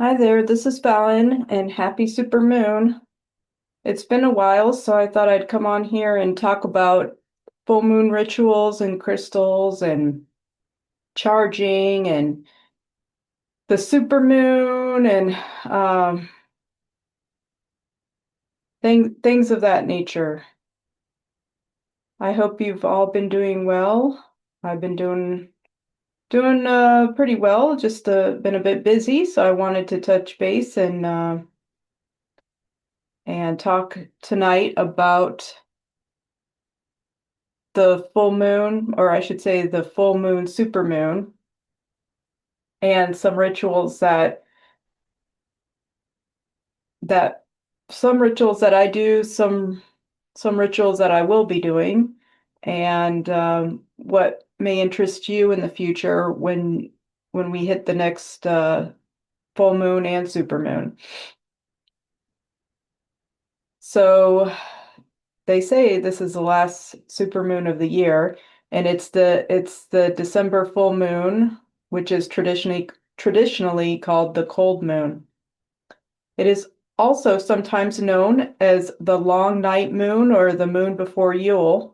Hi there, this is Fallon, and happy supermoon. It's been a while, so I thought I'd come on here and talk about full moon rituals and crystals and charging and the supermoon and things of that nature. I hope you've all been doing well. I've been doing pretty well, just been a bit busy, so I wanted to touch base and talk tonight about the full moon, or I should say the full moon supermoon, and some rituals that some rituals that I do, some rituals that I will be doing, and what may interest you in the future when we hit the next full moon and supermoon. So they say this is the last supermoon of the year, and it's the December full moon, which is traditionally called the cold moon. It is also sometimes known as the long night moon or the moon before Yule.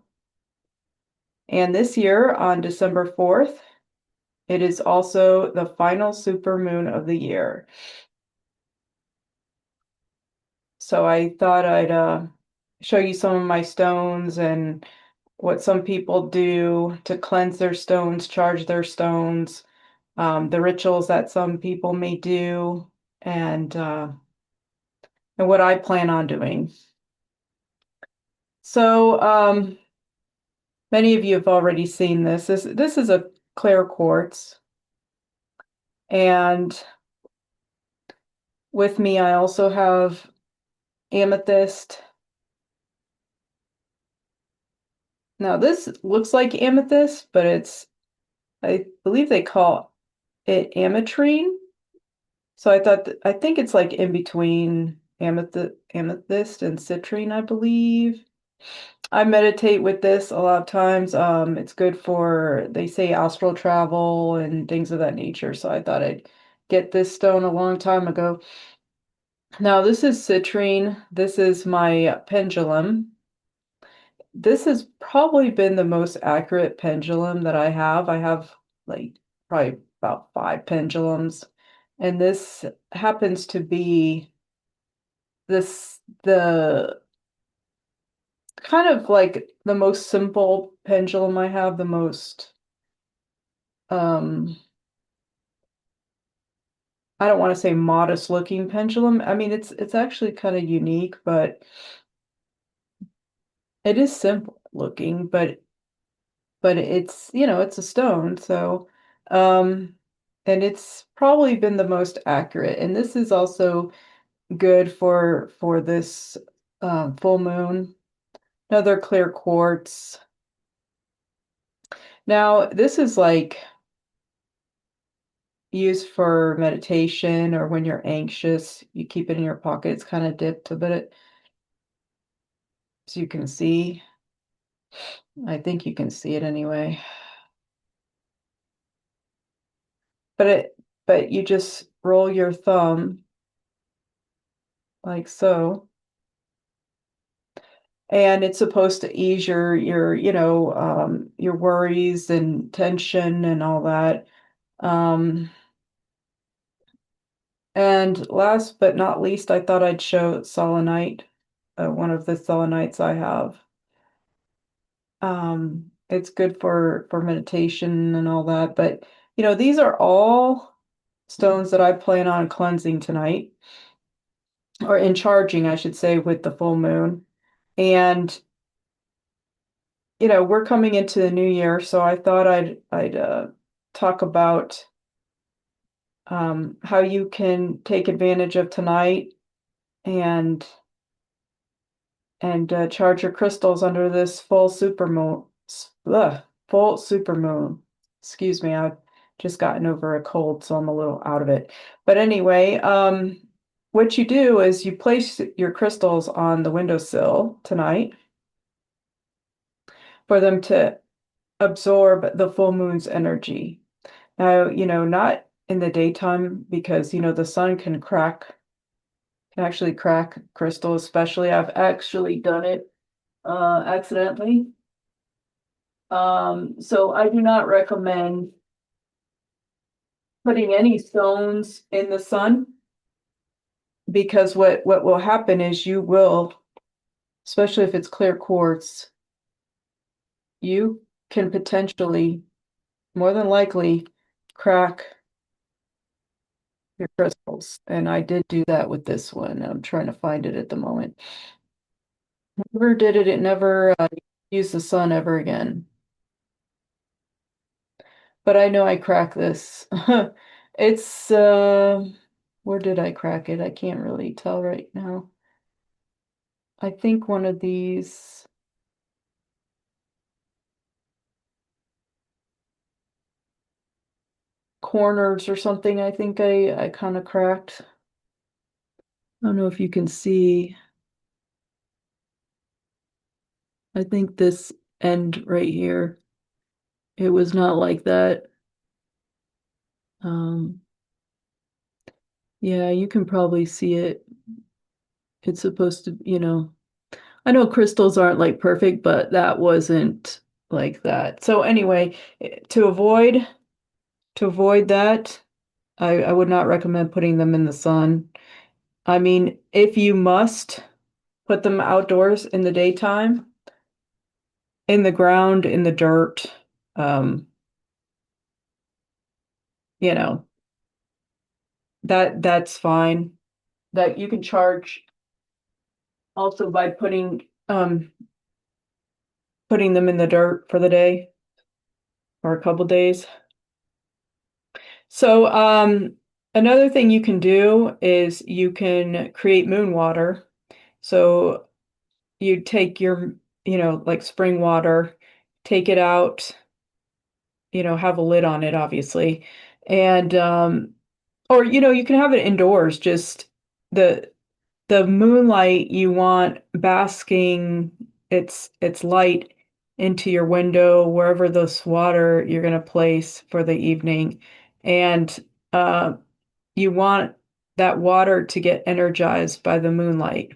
And this year on December 4th, it is also the final supermoon of the year. So I thought I'd show you some of my stones and what some people do to cleanse their stones, charge their stones, the rituals that some people may do, and uh, and what I plan on doing. So many of you have already seen this. This is a clear quartz, and with me I also have amethyst. Now this looks like amethyst, but I believe they call it ametrine. So I think it's like in between amethyst and citrine, I believe. I meditate with this a lot of times. It's good for, they say, astral travel and things of that nature. So I thought I'd get this stone a long time ago. Now this is citrine. This is my pendulum. This has probably been the most accurate pendulum that I have. I have like probably about five pendulums, and this happens to be the kind of like the most simple pendulum I have, the most um I don't want to say modest looking pendulum. I mean it's actually kind of unique, but it is simple looking, but it's, it's a stone, so um and it's probably been the most accurate. And this is also good for this full moon. Another clear quartz. Now, this is like used for meditation or when you're anxious, you keep it in your pocket. It's kind of dipped a bit, so you can see. I think you can see it anyway. But but you just roll your thumb like so, and it's supposed to ease your worries and tension and all that. Um, and last but not least, I thought I'd show selenite, one of the selenites I have. It's good for meditation and all that. But these are all stones that I plan on cleansing tonight, or in charging, I should say, with the full moon. And we're coming into the new year, so I thought I'd talk about how you can take advantage of tonight and charge your crystals under this full supermoon. Full supermoon. Excuse me, I've just gotten over a cold, so I'm a little out of it. But anyway, what you do is you place your crystals on the windowsill tonight for them to absorb the full moon's energy. Now, not in the daytime because the sun can actually crack crystal, especially I've actually done it accidentally. So I do not recommend putting any stones in the sun because what will happen is you will, especially if it's clear quartz, you can potentially, more than likely, crack your crystals. And I did do that with this one. I'm trying to find it at the moment. Whoever did it, it never used the sun ever again. But I know I cracked this. It's where did I crack it? I can't really tell right now. I think one of these corners or something, I think I kind of cracked. I don't know if you can see. I think this end right here, it was not like that. Um, yeah, you can probably see it. It's supposed to, I know crystals aren't like perfect, but that wasn't like that. So anyway, to avoid that, I would not recommend putting them in the sun. I mean, if you must put them outdoors in the daytime, in the ground, in the dirt, um, you know, that's fine. That you can charge also by putting them in the dirt for the day or a couple days. So another thing you can do is you can create moon water. So you take your, like spring water, take it out, have a lid on it, obviously. And or you can have it indoors, just the the moonlight you want basking its light into your window wherever this water you're going to place for the evening. And uh, you want that water to get energized by the moonlight.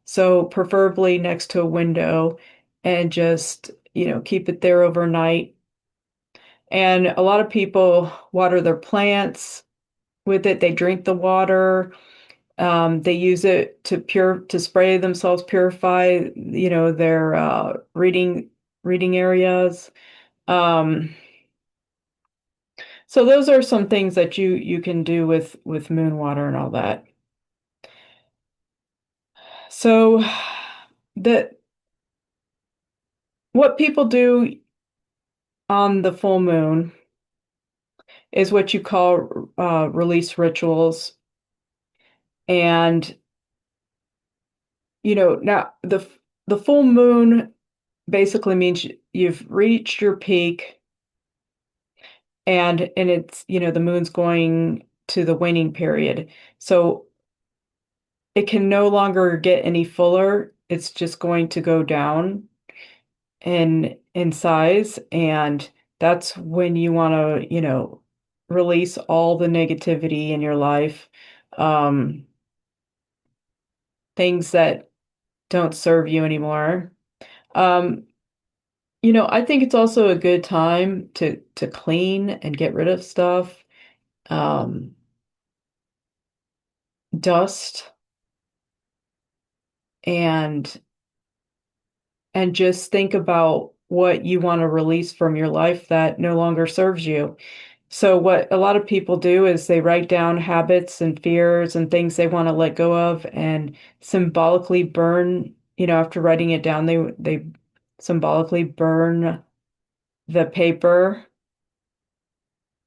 So preferably next to a window and just, keep it there overnight. And a lot of people water their plants with it. They drink the water. They use it to spray themselves, purify, their reading areas. Um, so those are some things that you can do with moon water and all that. So the what people do on the full moon is what you call release rituals. And now the full moon basically means you've reached your peak, and it's the moon's going to the waning period, so it can no longer get any fuller. It's just going to go down in size, and that's when you want to release all the negativity in your life, um, things that don't serve you anymore. um, I think it's also a good time to clean and get rid of stuff, um, dust, and just think about what you want to release from your life that no longer serves you. So what a lot of people do is they write down habits and fears and things they want to let go of and symbolically burn, after writing it down, they symbolically burn the paper,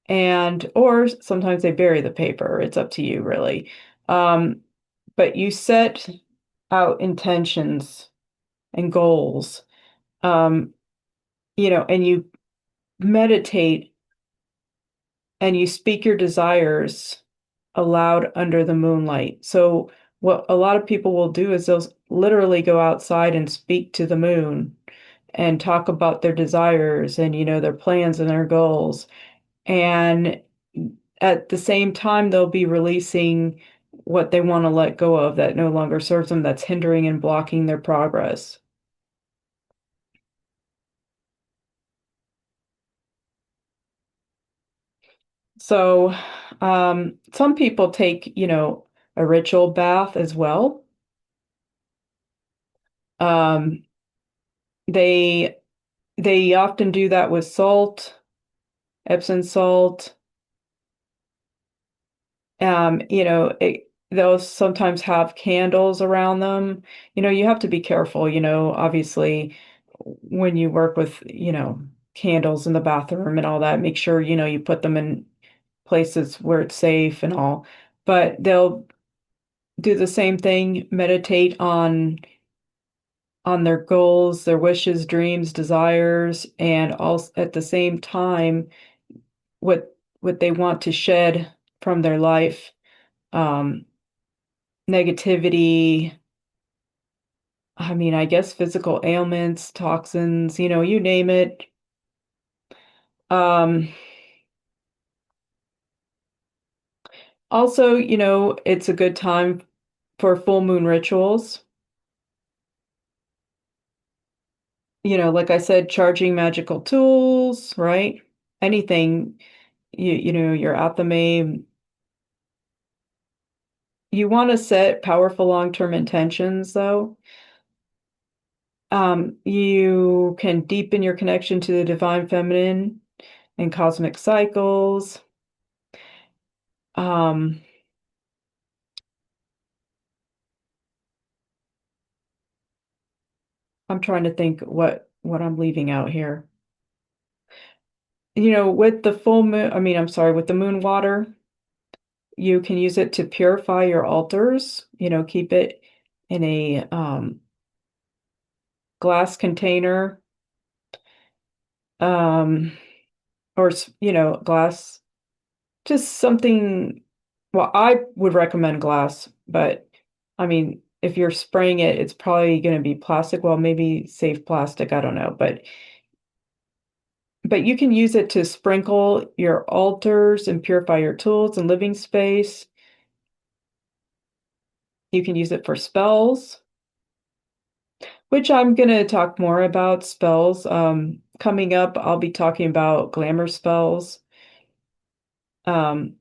and or sometimes they bury the paper. It's up to you, really. Um, but you set out intentions and goals, um, and you meditate and you speak your desires aloud under the moonlight. So what a lot of people will do is they'll literally go outside and speak to the moon and talk about their desires and their plans and their goals. And at the same time, they'll be releasing what they want to let go of that no longer serves them, that's hindering and blocking their progress. So, some people take, a ritual bath as well. Um, they they often do that with salt, Epsom salt. They'll sometimes have candles around them. You have to be careful, obviously, when you work with, candles in the bathroom and all that, make sure, you put them in places where it's safe and all. But they'll do the same thing, meditate on their goals, their wishes, dreams, desires, and also at the same time what they want to shed from their life. Um, Negativity, I mean, I guess physical ailments, toxins, you name it. Um, Also, it's a good time for full moon rituals. Like I said, charging magical tools, right? Anything, you're at the main. You want to set powerful long-term intentions, though. You can deepen your connection to the divine feminine and cosmic cycles. Um, I'm trying to think what I'm leaving out here. With the full moon, I mean, I'm sorry, with the moon water, you can use it to purify your altars, keep it in a glass container, um, or glass, just something. Well, I would recommend glass, but I mean, if you're spraying it, it's probably going to be plastic. Well, maybe safe plastic, I don't know, but you can use it to sprinkle your altars and purify your tools and living space. You can use it for spells, which I'm going to talk more about spells. Coming up, I'll be talking about glamour spells. Um,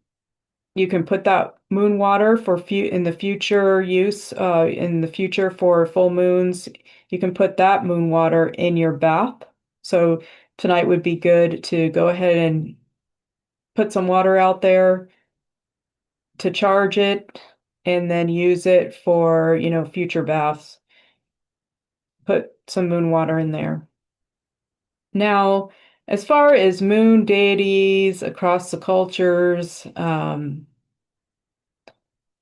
you can put that moon water for in the future use, in the future for full moons. You can put that moon water in your bath. So tonight would be good to go ahead and put some water out there to charge it and then use it for, future baths. Put some moon water in there. Now, as far as moon deities across the cultures,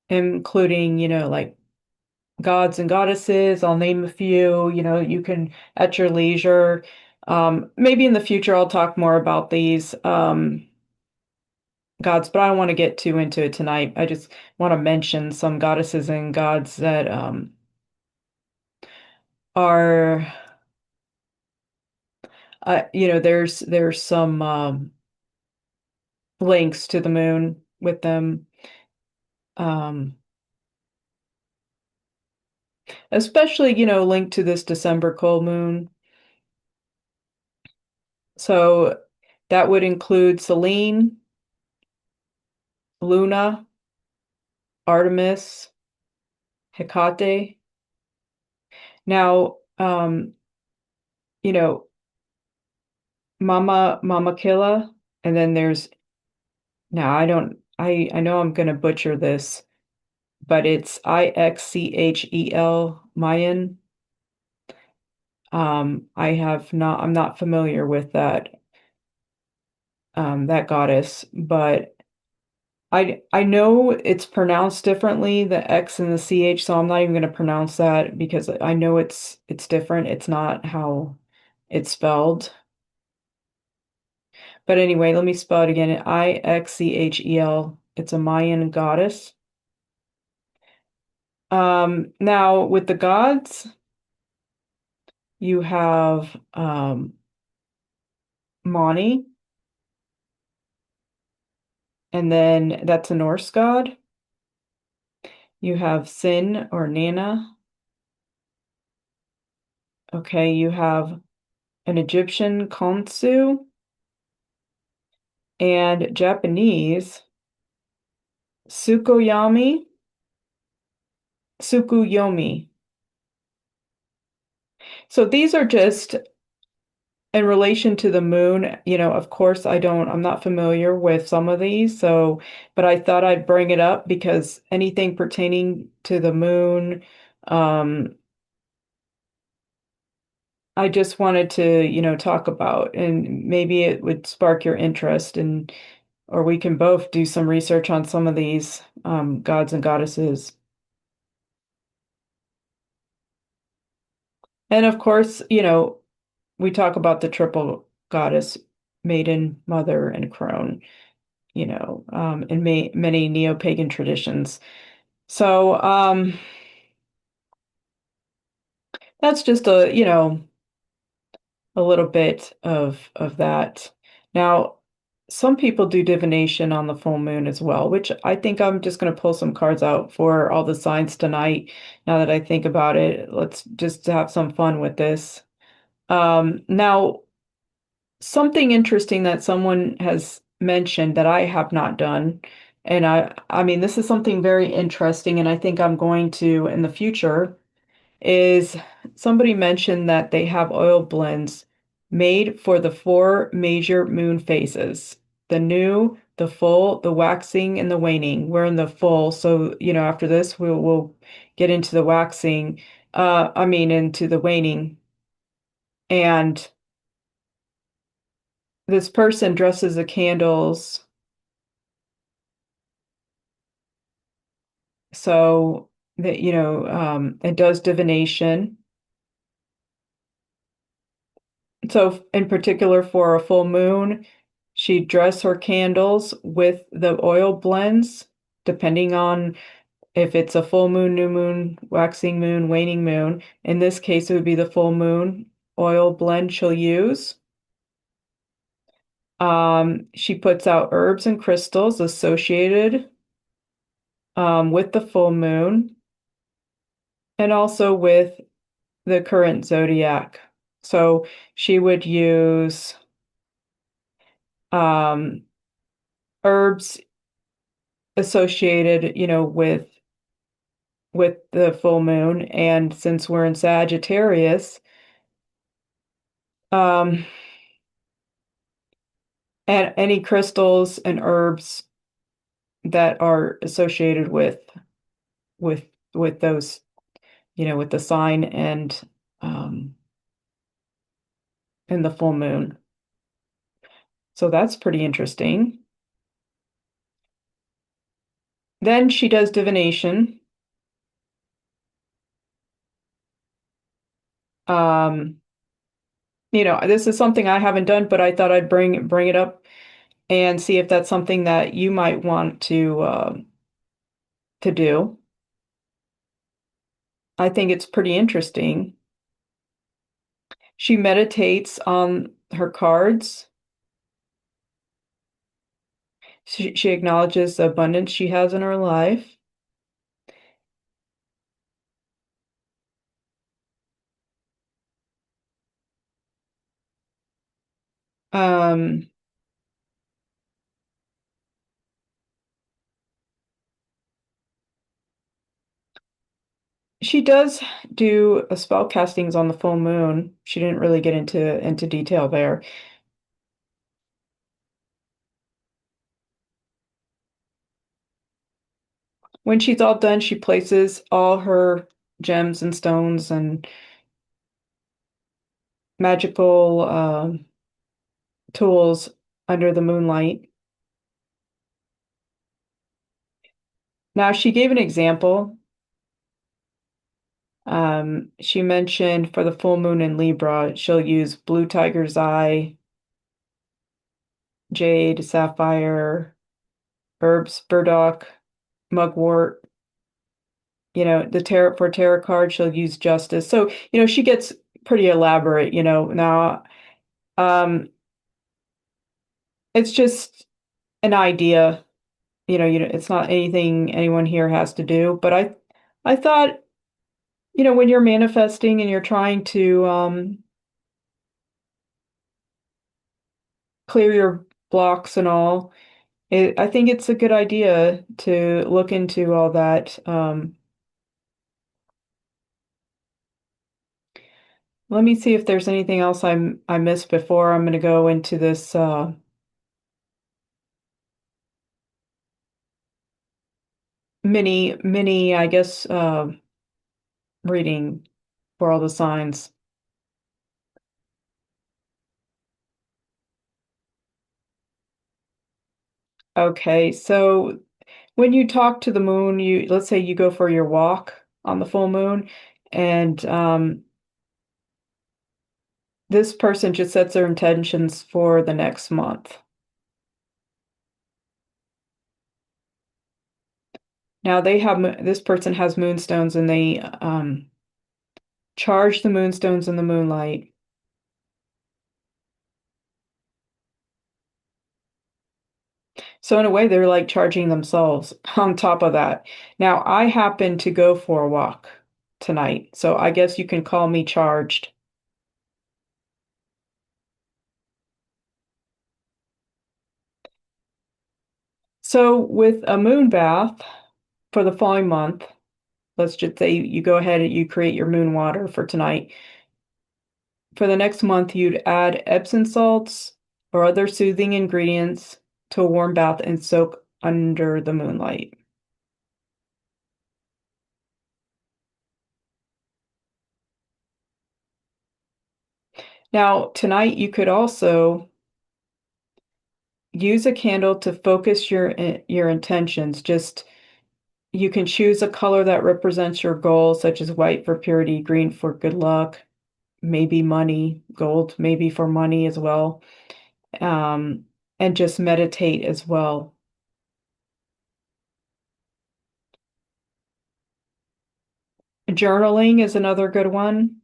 including, like gods and goddesses, I'll name a few, you can at your leisure. Maybe in the future I'll talk more about these gods, but I don't want to get too into it tonight. I just want to mention some goddesses and gods that are there's some links to the moon with them. Um, Especially, linked to this December cold moon. So that would include Selene, Luna, Artemis, Hecate. Now, you know, Mama Killa, and then there's now I don't I know I'm gonna butcher this, but it's Ixchel Mayan. I'm not familiar with that goddess, but I know it's pronounced differently, the X and the CH, so I'm not even going to pronounce that because I know it's different. It's not how it's spelled. But anyway, let me spell it again. Ixchel. It's a Mayan goddess. Now with the gods, you have Mani, and then that's a Norse god. You have Sin or Nana. Okay, you have an Egyptian Khonsu and Japanese Tsukuyomi. Tsukuyomi. So these are just in relation to the moon. Of course, I'm not familiar with some of these, but I thought I'd bring it up because anything pertaining to the moon, um, I just wanted to, talk about, and maybe it would spark your interest, and or we can both do some research on some of these gods and goddesses. And of course, we talk about the triple goddess, maiden, mother, and crone, in many neo-pagan traditions. So that's just a little bit of that. Now, some people do divination on the full moon as well, which I think I'm just going to pull some cards out for all the signs tonight. Now that I think about it, let's just have some fun with this. Now, something interesting that someone has mentioned that I have not done, and I mean, this is something very interesting, and I think I'm going to in the future, is somebody mentioned that they have oil blends made for the four major moon phases: the new, the full, the waxing, and the waning. We're in the full, so after this we'll get into the waxing, I mean into the waning. And this person dresses the candles, so that it does divination. So in particular for a full moon, she'd dress her candles with the oil blends, depending on if it's a full moon, new moon, waxing moon, waning moon. In this case, it would be the full moon oil blend she'll use. She puts out herbs and crystals associated with the full moon and also with the current zodiac. So she would use um, herbs associated, with the full moon. And since we're in Sagittarius, um, and any crystals and herbs that are associated with with those, with the sign um, and the full moon. So that's pretty interesting. Then she does divination. Um, this is something I haven't done, but I thought I'd bring it up and see if that's something that you might want to do. I think it's pretty interesting. She meditates on her cards. She acknowledges the abundance she has in her life. Um, she does do a spell castings on the full moon. She didn't really get into detail there. When she's all done, she places all her gems and stones and magical tools under the moonlight. Now, she gave an example. She mentioned for the full moon in Libra, she'll use blue tiger's eye, jade, sapphire, herbs, burdock, mugwort. The tarot card, she'll use justice. So, she gets pretty elaborate, Now, um, it's just an idea. it's not anything anyone here has to do. But I thought, when you're manifesting and you're trying to clear your blocks and all, I think it's a good idea to look into all that. Let me see if there's anything else I missed before I'm going to go into this mini, I guess, reading for all the signs. Okay, so when you talk to the moon, let's say you go for your walk on the full moon, and this person just sets their intentions for the next month. Now this person has moonstones, and they charge the moonstones in the moonlight. So in a way, they're like charging themselves on top of that. Now, I happen to go for a walk tonight, so I guess you can call me charged. So with a moon bath for the following month, let's just say you go ahead and you create your moon water for tonight. For the next month, you'd add Epsom salts or other soothing ingredients to a warm bath and soak under the moonlight. Now, tonight you could also use a candle to focus your intentions. Just you can choose a color that represents your goals, such as white for purity, green for good luck, maybe money, gold maybe for money as well, um, and just meditate as well. Journaling is another good one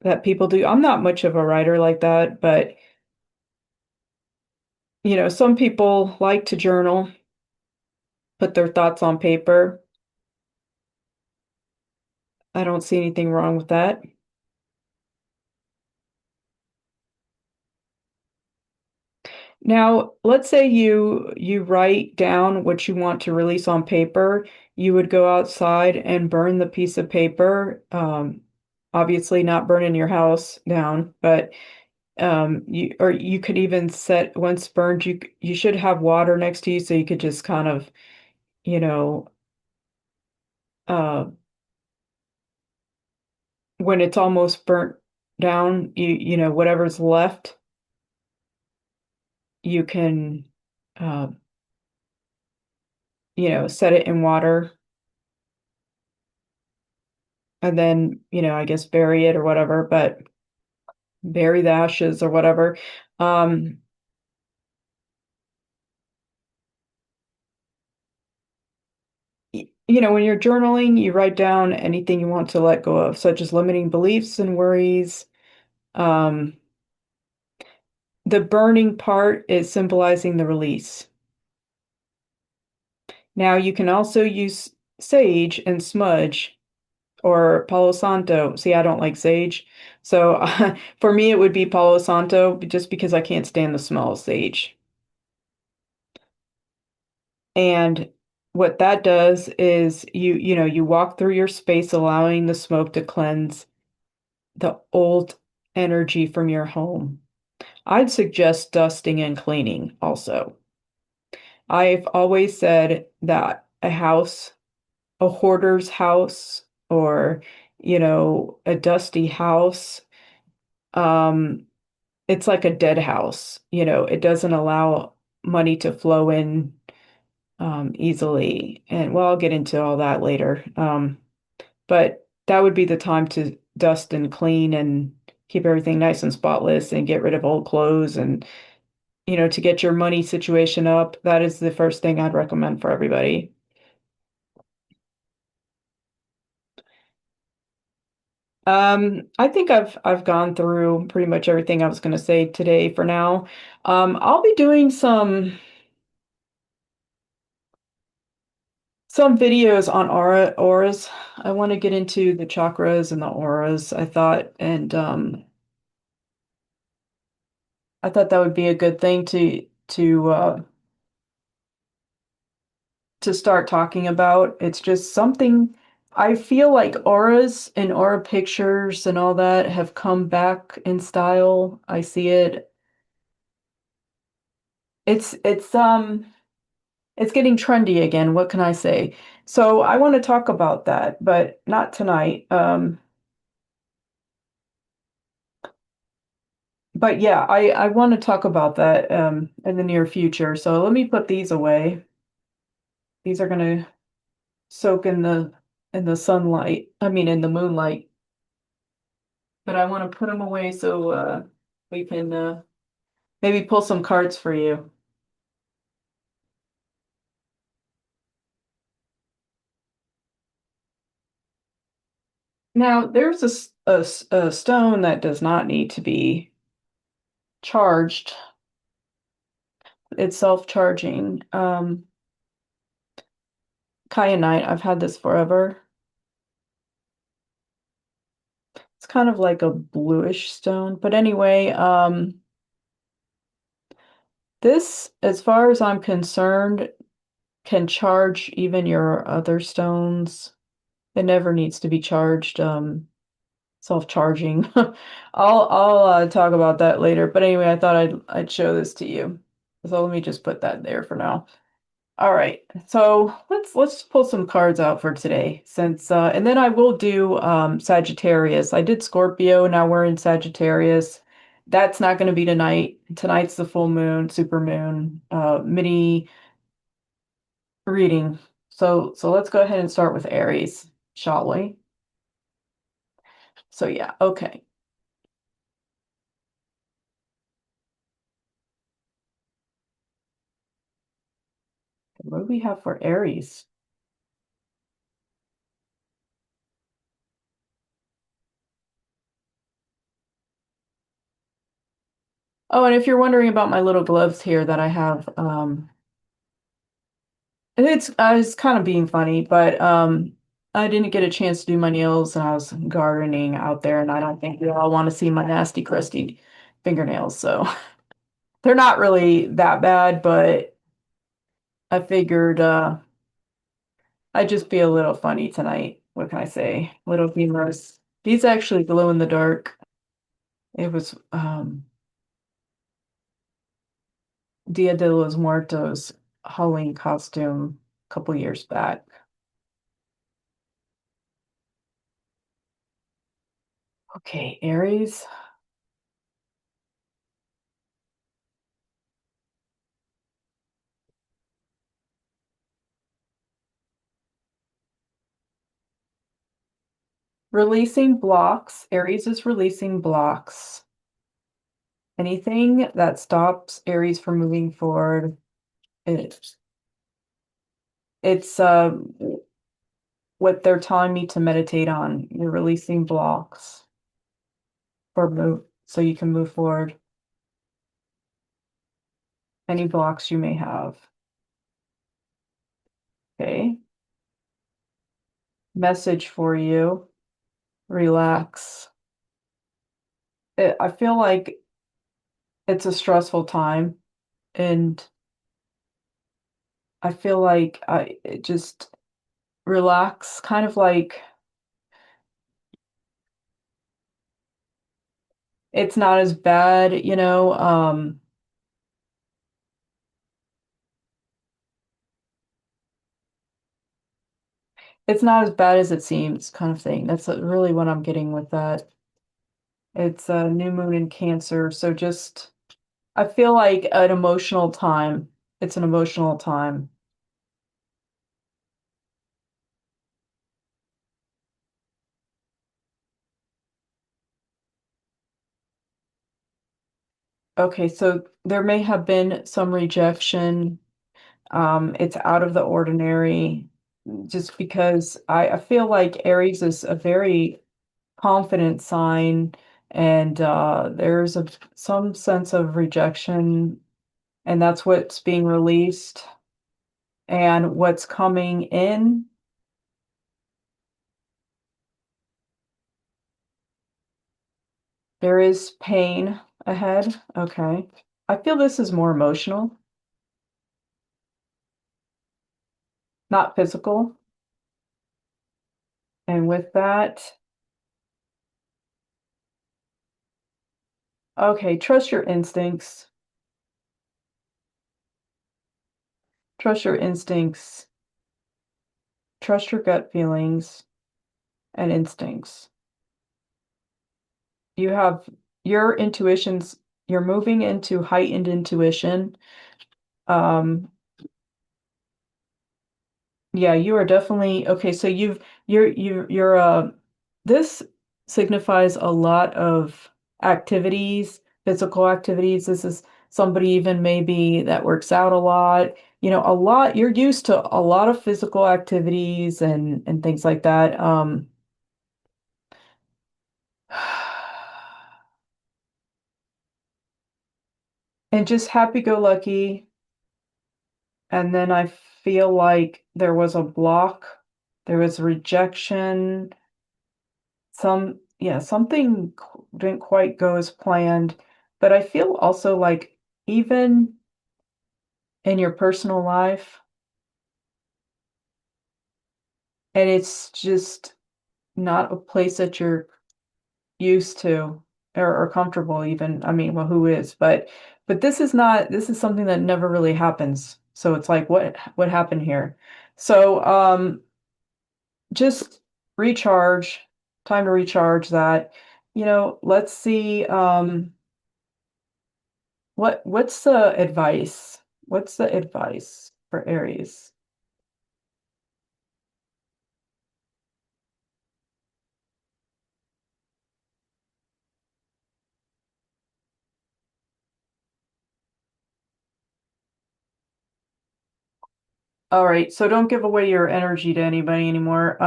that people do. I'm not much of a writer like that, but some people like to journal, put their thoughts on paper. I don't see anything wrong with that. Now, let's say you write down what you want to release on paper. You would go outside and burn the piece of paper. Obviously not burning your house down, but you could even set once burned, you should have water next to you so you could just kind of, you know, uh, when it's almost burnt down, whatever's left, you can, uh, set it in water and then, I guess bury it or whatever, but bury the ashes or whatever. Um, when you're journaling, you write down anything you want to let go of, such as limiting beliefs and worries. Um, the burning part is symbolizing the release. Now, you can also use sage and smudge or Palo Santo. See, I don't like sage. So for me, it would be Palo Santo just because I can't stand the smell of sage. And what that does is you walk through your space, allowing the smoke to cleanse the old energy from your home. I'd suggest dusting and cleaning also. I've always said that a hoarder's house, or, a dusty house, um, it's like a dead house. It doesn't allow money to flow in easily. And well, I'll get into all that later. But that would be the time to dust and clean and keep everything nice and spotless and get rid of old clothes and, to get your money situation up. That is the first thing I'd recommend for everybody. I think I've gone through pretty much everything I was going to say today for now. I'll be doing some some videos on auras. I want to get into the chakras and the auras, I thought, and I thought that would be a good thing to start talking about. It's just something I feel like auras and aura pictures and all that have come back in style. I see it. It's it's getting trendy again. What can I say? So I want to talk about that, but not tonight. But yeah, I want to talk about that in the near future. So let me put these away. These are going to soak in the sunlight. I mean, in the moonlight. But I want to put them away so we can maybe pull some cards for you. Now, there's a stone that does not need to be charged. It's self-charging. Kyanite, I've had this forever. It's kind of like a bluish stone. But anyway, this, as far as I'm concerned, can charge even your other stones. It never needs to be charged. Self-charging. I'll talk about that later. But anyway, I thought I'd show this to you. So let me just put that there for now. All right. So let's pull some cards out for today since and then I will do Sagittarius. I did Scorpio, now we're in Sagittarius. That's not going to be tonight. Tonight's the full moon, supermoon, mini reading. So let's go ahead and start with Aries, shall we? So yeah, okay. What do we have for Aries? Oh, and if you're wondering about my little gloves here that I have, it's I was kind of being funny, but I didn't get a chance to do my nails and I was gardening out there and I don't think we all want to see my nasty, crusty fingernails. So they're not really that bad, but I figured I'd just be a little funny tonight. What can I say? A little humorous. These actually glow in the dark. It was Dia de los Muertos Halloween costume a couple years back. Okay, Aries. Releasing blocks. Aries is releasing blocks. Anything that stops Aries from moving forward, it, it's what they're telling me to meditate on. You're releasing blocks for move so you can move forward. Any blocks you may have. Okay. Message for you. Relax. I feel like it's a stressful time and I feel like I it just relax, kind of like it's not as bad, you know. It's not as bad as it seems, kind of thing. That's really what I'm getting with that. It's a new moon in Cancer, so just I feel like an emotional time. It's an emotional time. Okay, so there may have been some rejection. It's out of the ordinary, just because I feel like Aries is a very confident sign, and there's some sense of rejection, and that's what's being released. and what's coming in. There is pain ahead. Okay. I feel this is more emotional, not physical. And with that, okay, trust your instincts. Trust your instincts. Trust your gut feelings and instincts. You have your intuitions, you're moving into heightened intuition. Um, yeah, you are definitely okay. So you're this signifies a lot of activities, physical activities. This is somebody even maybe that works out a lot, a lot. You're used to a lot of physical activities and things like that. And just happy-go-lucky. And then I feel like there was a block, there was rejection, something didn't quite go as planned. But I feel also like even in your personal life, and it's just not a place that you're used to or comfortable even. I mean, well, who is? But this is something that never really happens. So it's like what happened here? So just recharge, time to recharge that. Let's see, what's the advice? What's the advice for Aries? All right, so don't give away your energy to anybody anymore.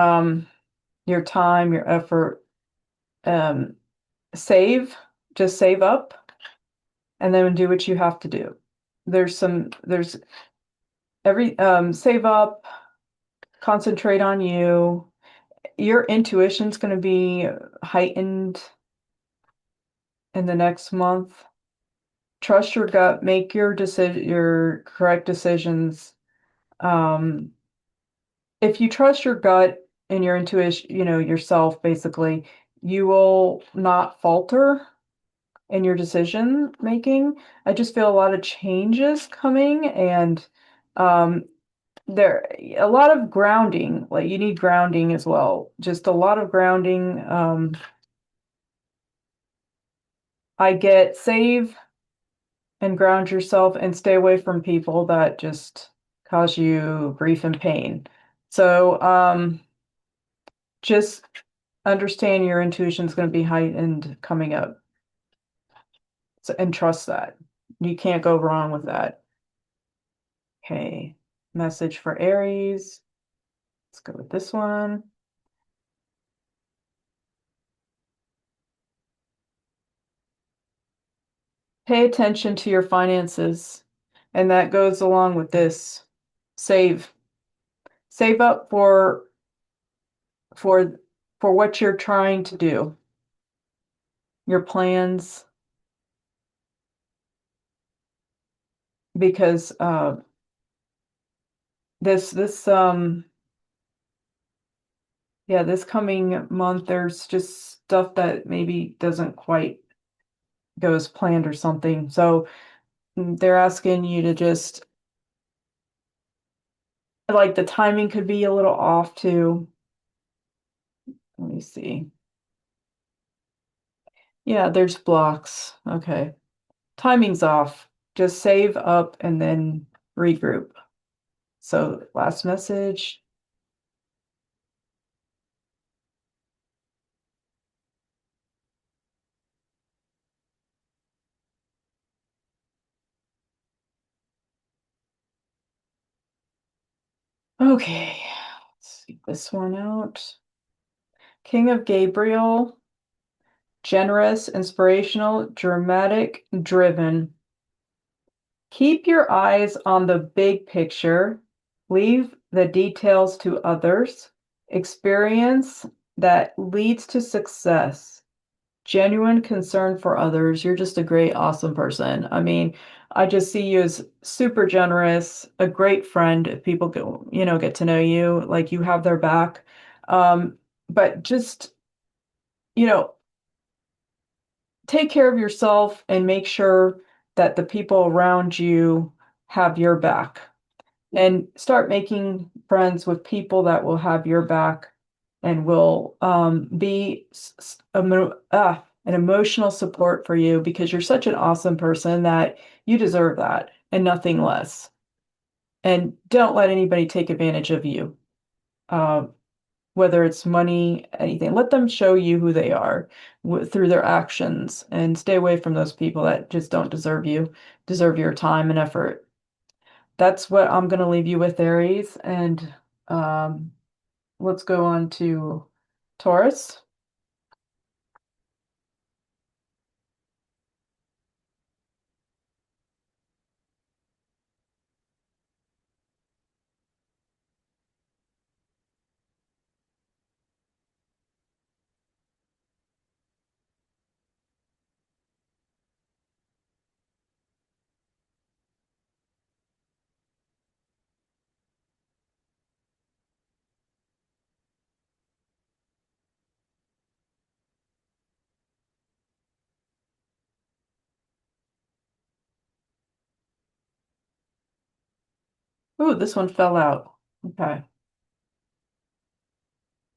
Your time, your effort, um, save, just save up and then do what you have to do. There's every save up, concentrate on you. Your intuition's going to be heightened in the next month. Trust your gut, make your correct decisions. Um, if you trust your gut and your intuition, yourself basically, you will not falter in your decision making. I just feel a lot of changes coming and um there a lot of grounding, like you need grounding as well. Just a lot of grounding. I get save and ground yourself and stay away from people that just cause you grief and pain. So just understand your intuition is going to be heightened coming up. So, and trust that. You can't go wrong with that. Okay. Message for Aries. Let's go with this one. Pay attention to your finances. And that goes along with this. Save. Save up for for what you're trying to do. Your plans, because this yeah, this coming month there's just stuff that maybe doesn't quite go as planned or something. So they're asking you to just like the timing could be a little off too. Let me see. Yeah, there's blocks. Okay. Timing's off. Just save up and then regroup. So last message. Okay. Let's see this one out. King of Gabriel. Generous, inspirational, dramatic, driven. Keep your eyes on the big picture. Leave the details to others. Experience that leads to success. Genuine concern for others. You're just a great, awesome person. I mean, I just see you as super generous, a great friend if people get to know you, like you have their back. But just, you know, take care of yourself and make sure that the people around you have your back. And start making friends with people that will have your back and will be an emotional support for you because you're such an awesome person that you deserve that and nothing less. And don't let anybody take advantage of you, uh, whether it's money, anything. Let them show you who they are through their actions and stay away from those people that just don't deserve your time and effort. That's what I'm going to leave you with, Aries. And um, let's go on to Taurus. Ooh, this one fell out. Okay.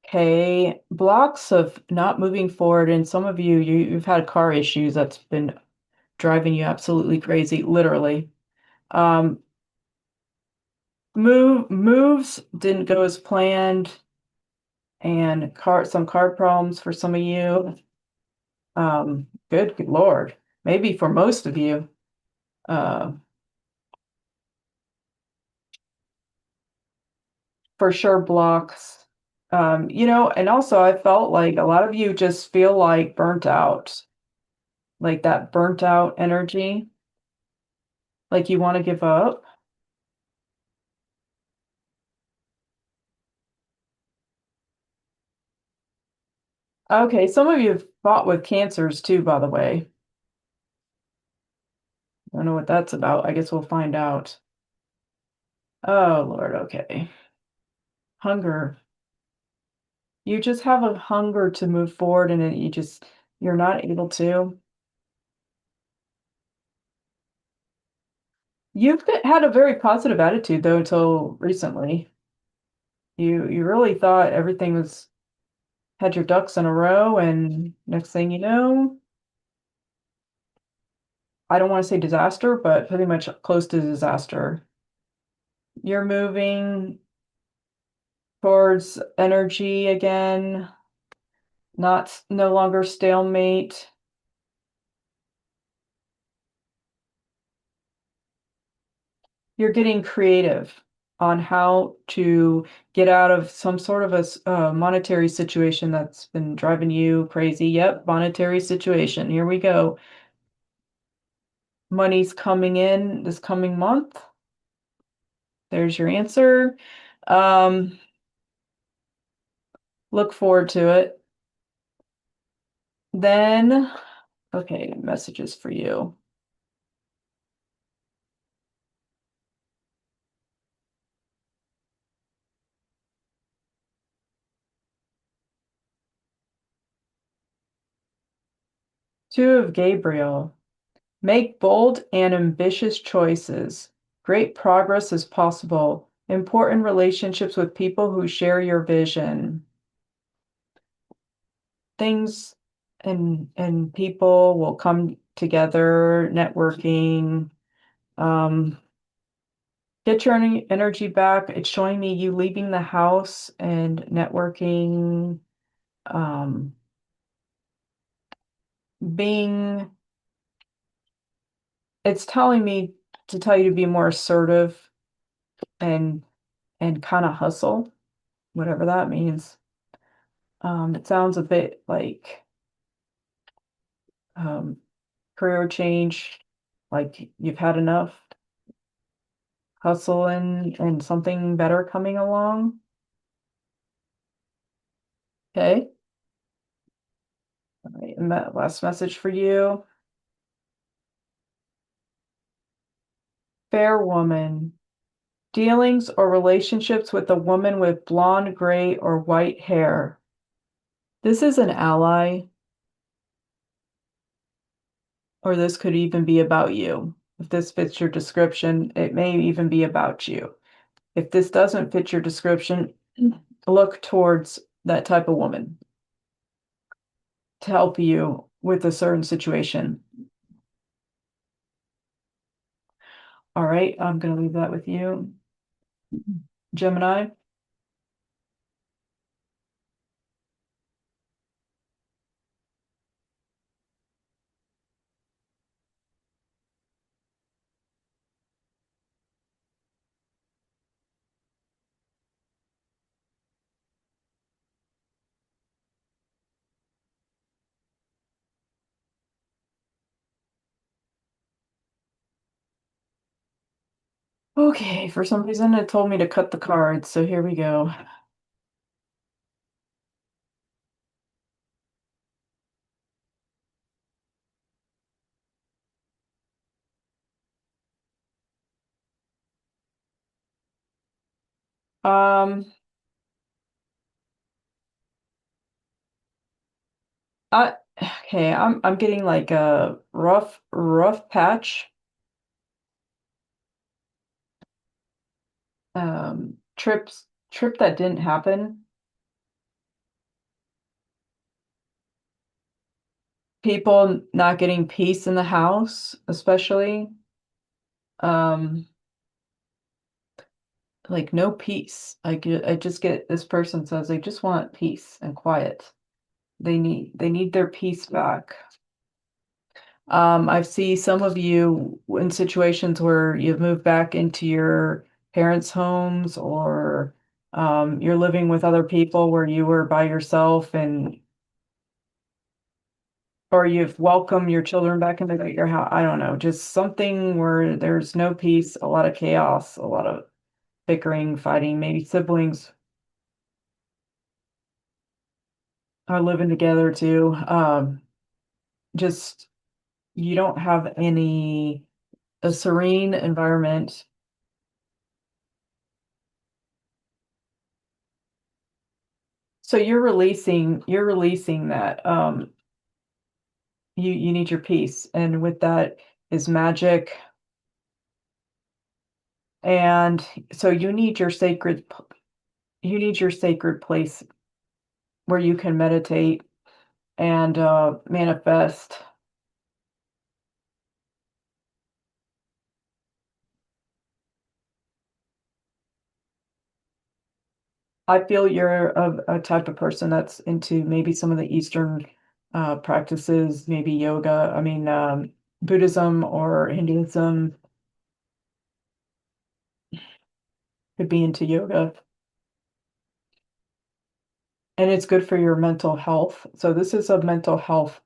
Okay. Blocks of not moving forward. And some of you've had car issues that's been driving you absolutely crazy, literally. Um, moves didn't go as planned, and some card problems for some of you. Good Lord. Maybe for most of you. Uh, for sure blocks. And also I felt like a lot of you just feel like burnt out, like that burnt out energy, like you want to give up. Okay, some of you have fought with cancers too, by the way. I don't know what that's about. I guess we'll find out. Oh, Lord, okay. Hunger. You just have a hunger to move forward and you're not able to. Had a very positive attitude though until recently. You really thought everything was had your ducks in a row, and next thing you know, I don't want to say disaster, but pretty much close to disaster. You're moving towards energy again, not no longer stalemate. You're getting creative on how to get out of some sort of a monetary situation that's been driving you crazy. Yep, monetary situation. Here we go. Money's coming in this coming month. There's your answer. Um, look forward to it. Then, okay, messages for you. Two of Gabriel. Make bold and ambitious choices. Great progress is possible. Important relationships with people who share your vision. Things and people will come together, networking. Um, get your energy back. It's showing me you leaving the house and networking, um, being, it's telling me to tell you to be more assertive and kind of hustle, whatever that means. It sounds a bit like um, career change, like you've had enough. hustling and something better coming along. Okay. All right, and that last message for you. Fair woman. Dealings or relationships with a woman with blonde, gray, or white hair. This is an ally, or this could even be about you. If this fits your description, it may even be about you. If this doesn't fit your description, look towards that type of woman to help you with a certain situation. All right, I'm going to leave that with you. Gemini. Okay, for some reason it told me to cut the cards, so here we go. Um, I okay, I'm getting like a rough patch. Trip that didn't happen. People not getting peace in the house, especially. Um, like no peace. I just get this person says they just want peace and quiet. They need their peace back. I see some of you in situations where you've moved back into your parents' homes or you're living with other people where you were by yourself and or you've welcomed your children back into your house. I don't know, just something where there's no peace, a lot of chaos, a lot of bickering, fighting, maybe siblings are living together too. Just you don't have a serene environment. So you're releasing that you need your peace, and with that is magic, and so you need your sacred place where you can meditate and manifest. I feel you're a type of person that's into maybe some of the Eastern practices, maybe yoga, I mean Buddhism or Hinduism, could be into yoga. And it's good for your mental health. So this is a mental health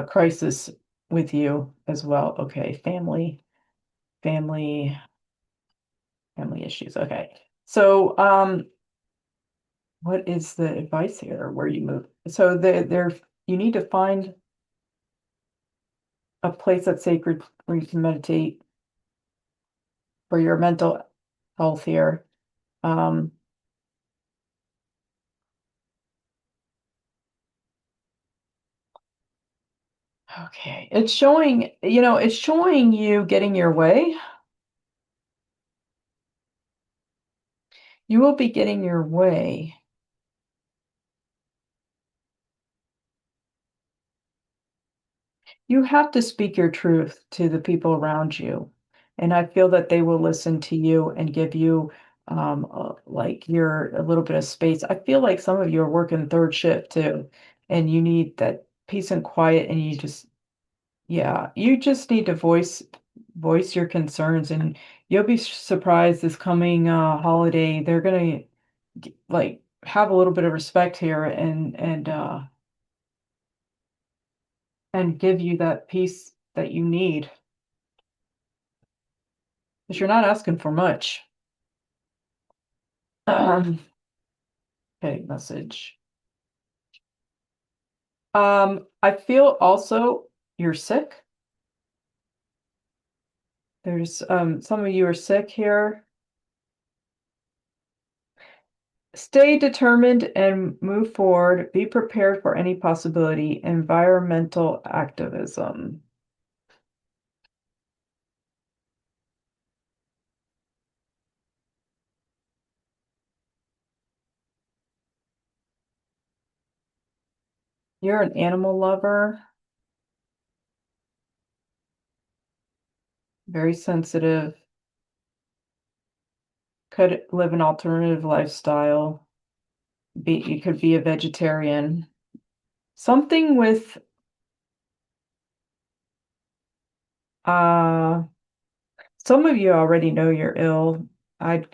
crisis with you as well. Okay, family, family issues. Okay. So what is the advice here where you move? So there you need to find a place that's sacred where you can meditate for your mental health here. Um, okay. It's showing you getting your way. You will be getting your way. You have to speak your truth to the people around you. And I feel that they will listen to you and give you like your a little bit of space. I feel like some of you are working third shift too, and you need that peace and quiet, and yeah, you just need to voice your concerns, and you'll be surprised this coming holiday. They're gonna like have a little bit of respect here and give you that peace that you need. Because you're not asking for much. Um, okay, message. I feel also you're sick. There's some of you are sick here. Stay determined and move forward. Be prepared for any possibility. Environmental activism. You're an animal lover, very sensitive, could live an alternative lifestyle. You could be a vegetarian. Something with uh some of you already know you're ill. I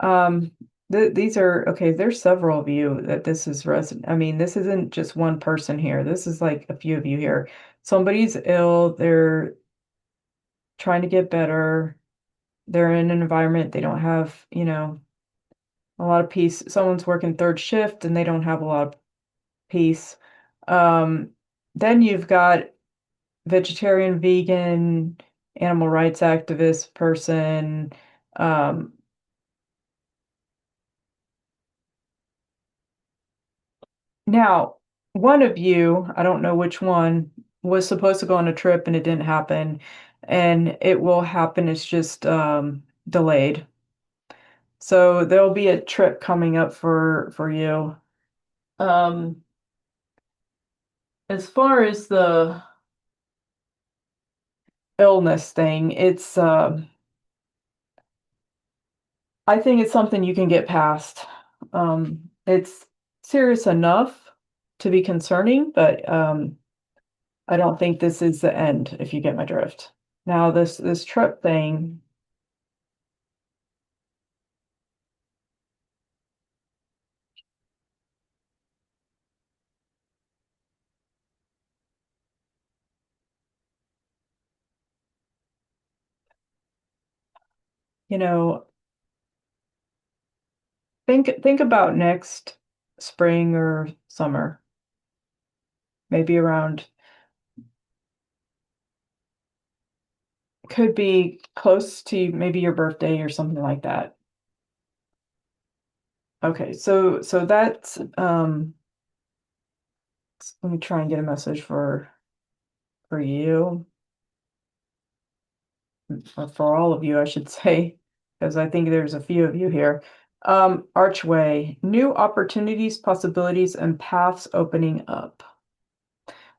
um these are okay, there's several of you that this is resonant. I mean, this isn't just one person here. This is like a few of you here. Somebody's ill, they're trying to get better. They're in an environment they don't have, a lot of peace. Someone's working third shift and they don't have a lot of peace. Um, then you've got vegetarian, vegan, animal rights activist person. Um, Now, one of you, I don't know which one, was supposed to go on a trip and it didn't happen, and it will happen. It's just delayed. So there'll be a trip coming up for you. Um, as far as the illness thing, it's I think it's something you can get past. It's serious enough to be concerning, but I don't think this is the end, if you get my drift. Now, this trip thing, you know, think about next spring or summer, maybe around, could be close to maybe your birthday or something like that. Okay, so that's let me try and get a message for you, or for all of you, I should say, because I think there's a few of you here. Archway, new opportunities, possibilities, and paths opening up.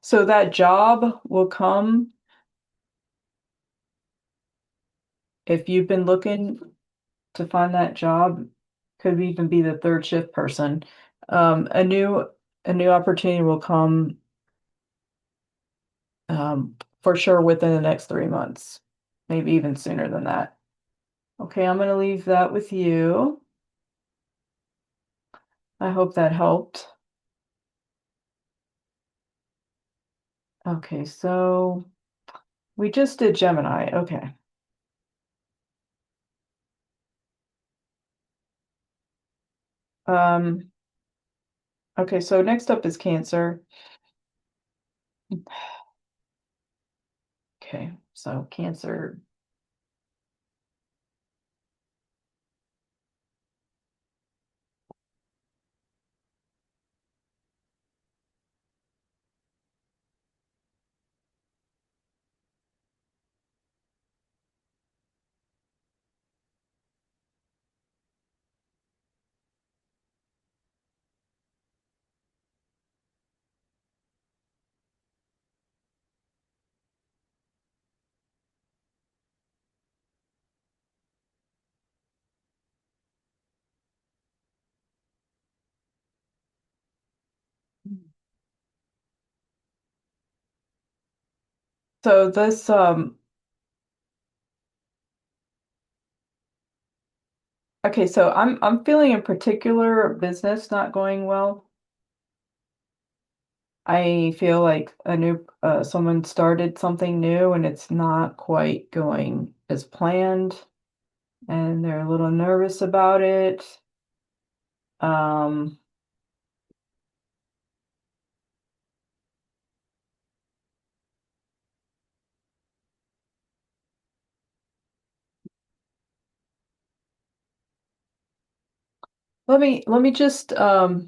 So that job will come if you've been looking to find that job, could even be the third shift person. Um, a new a new opportunity will come for sure within the next 3 months, maybe even sooner than that. Okay, I'm going to leave that with you. I hope that helped. Okay, so we just did Gemini. Okay. Um, okay, so next up is Cancer. Okay, so Cancer. So this okay, so I'm feeling in particular business not going well. I feel like a new someone started something new and it's not quite going as planned, and they're a little nervous about it. Um, let me just let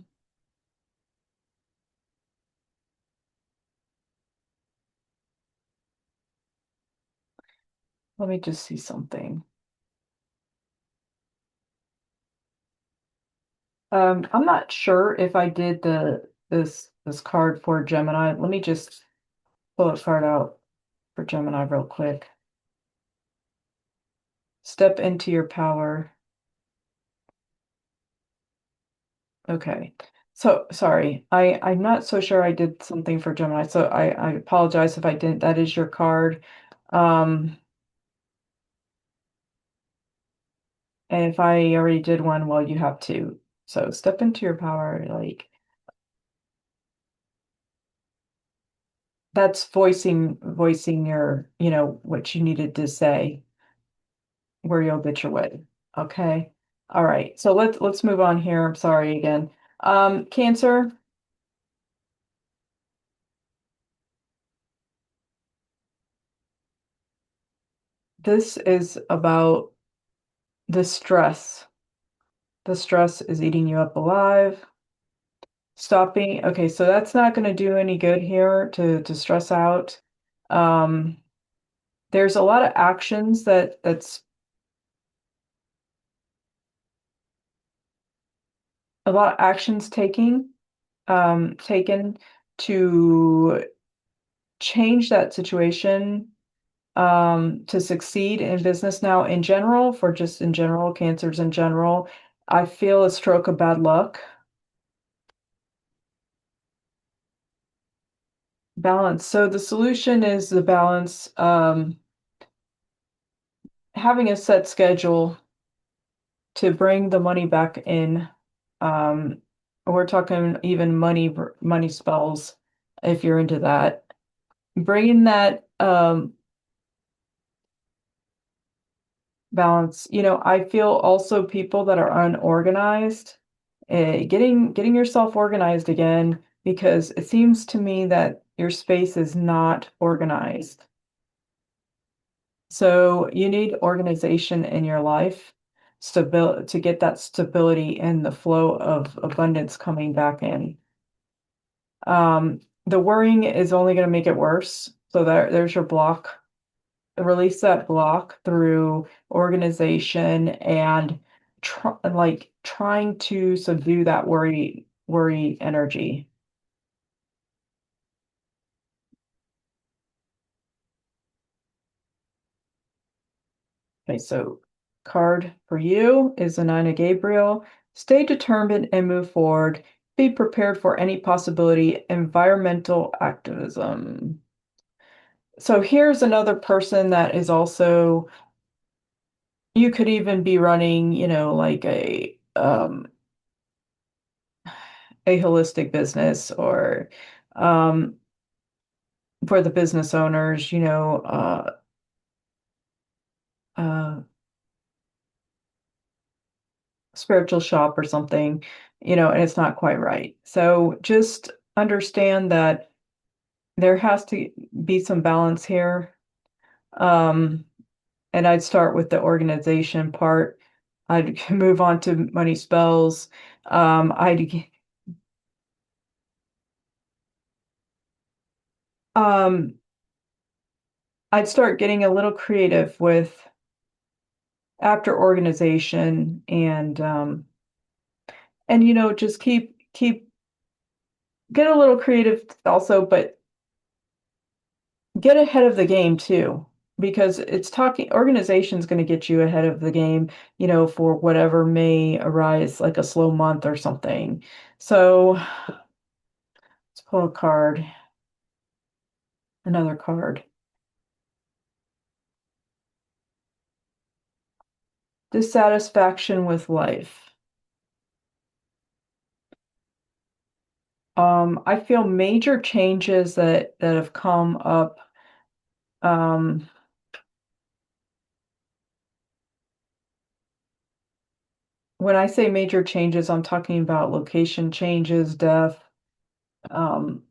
me just see something. I'm not sure if I did this card for Gemini. Let me just pull a card out for Gemini real quick. Step into your power. Okay. So sorry. I'm not so sure I did something for Gemini. So I apologize if I didn't. That is your card. Um, and if I already did one, well, you have to. So step into your power, like that's voicing your, what you needed to say, where you'll get your way. Okay. All right. So let's move on here. I'm sorry again. Cancer, this is about the stress. The stress is eating you up alive. Stopping. Okay, so that's not going to do any good here to stress out. Um, there's a lot of actions that's a lot of actions taken to change that situation, to succeed in business now in general, for just in general, cancers in general. I feel a stroke of bad luck. Balance. So the solution is the balance, having a set schedule to bring the money back in. Um, we're talking even money spells if you're into that. Bringing that balance. I feel also people that are unorganized, getting yourself organized again, because it seems to me that your space is not organized. So you need organization in your life, to get that stability and the flow of abundance coming back in. The worrying is only going to make it worse. So there's your block. Release that block through organization and trying to subdue that worry energy. Okay, so card for you is the Nine of Gabriel. Stay determined and move forward. Be prepared for any possibility. Environmental activism. So here's another person that is also, you could even be running, like a holistic business, or um, for the business owners, uh, spiritual shop or something, and it's not quite right. So just understand that there has to be some balance here. Um, and I'd start with the organization part. I'd move on to money spells. Um, I'd start getting a little creative with after organization, and just keep get a little creative also, but get ahead of the game too, because it's talking organization's going to get you ahead of the game, for whatever may arise, like a slow month or something. So let's pull a card, another card. Dissatisfaction with life. I feel major changes that have come up. Um, when I say major changes, I'm talking about location changes, death, um,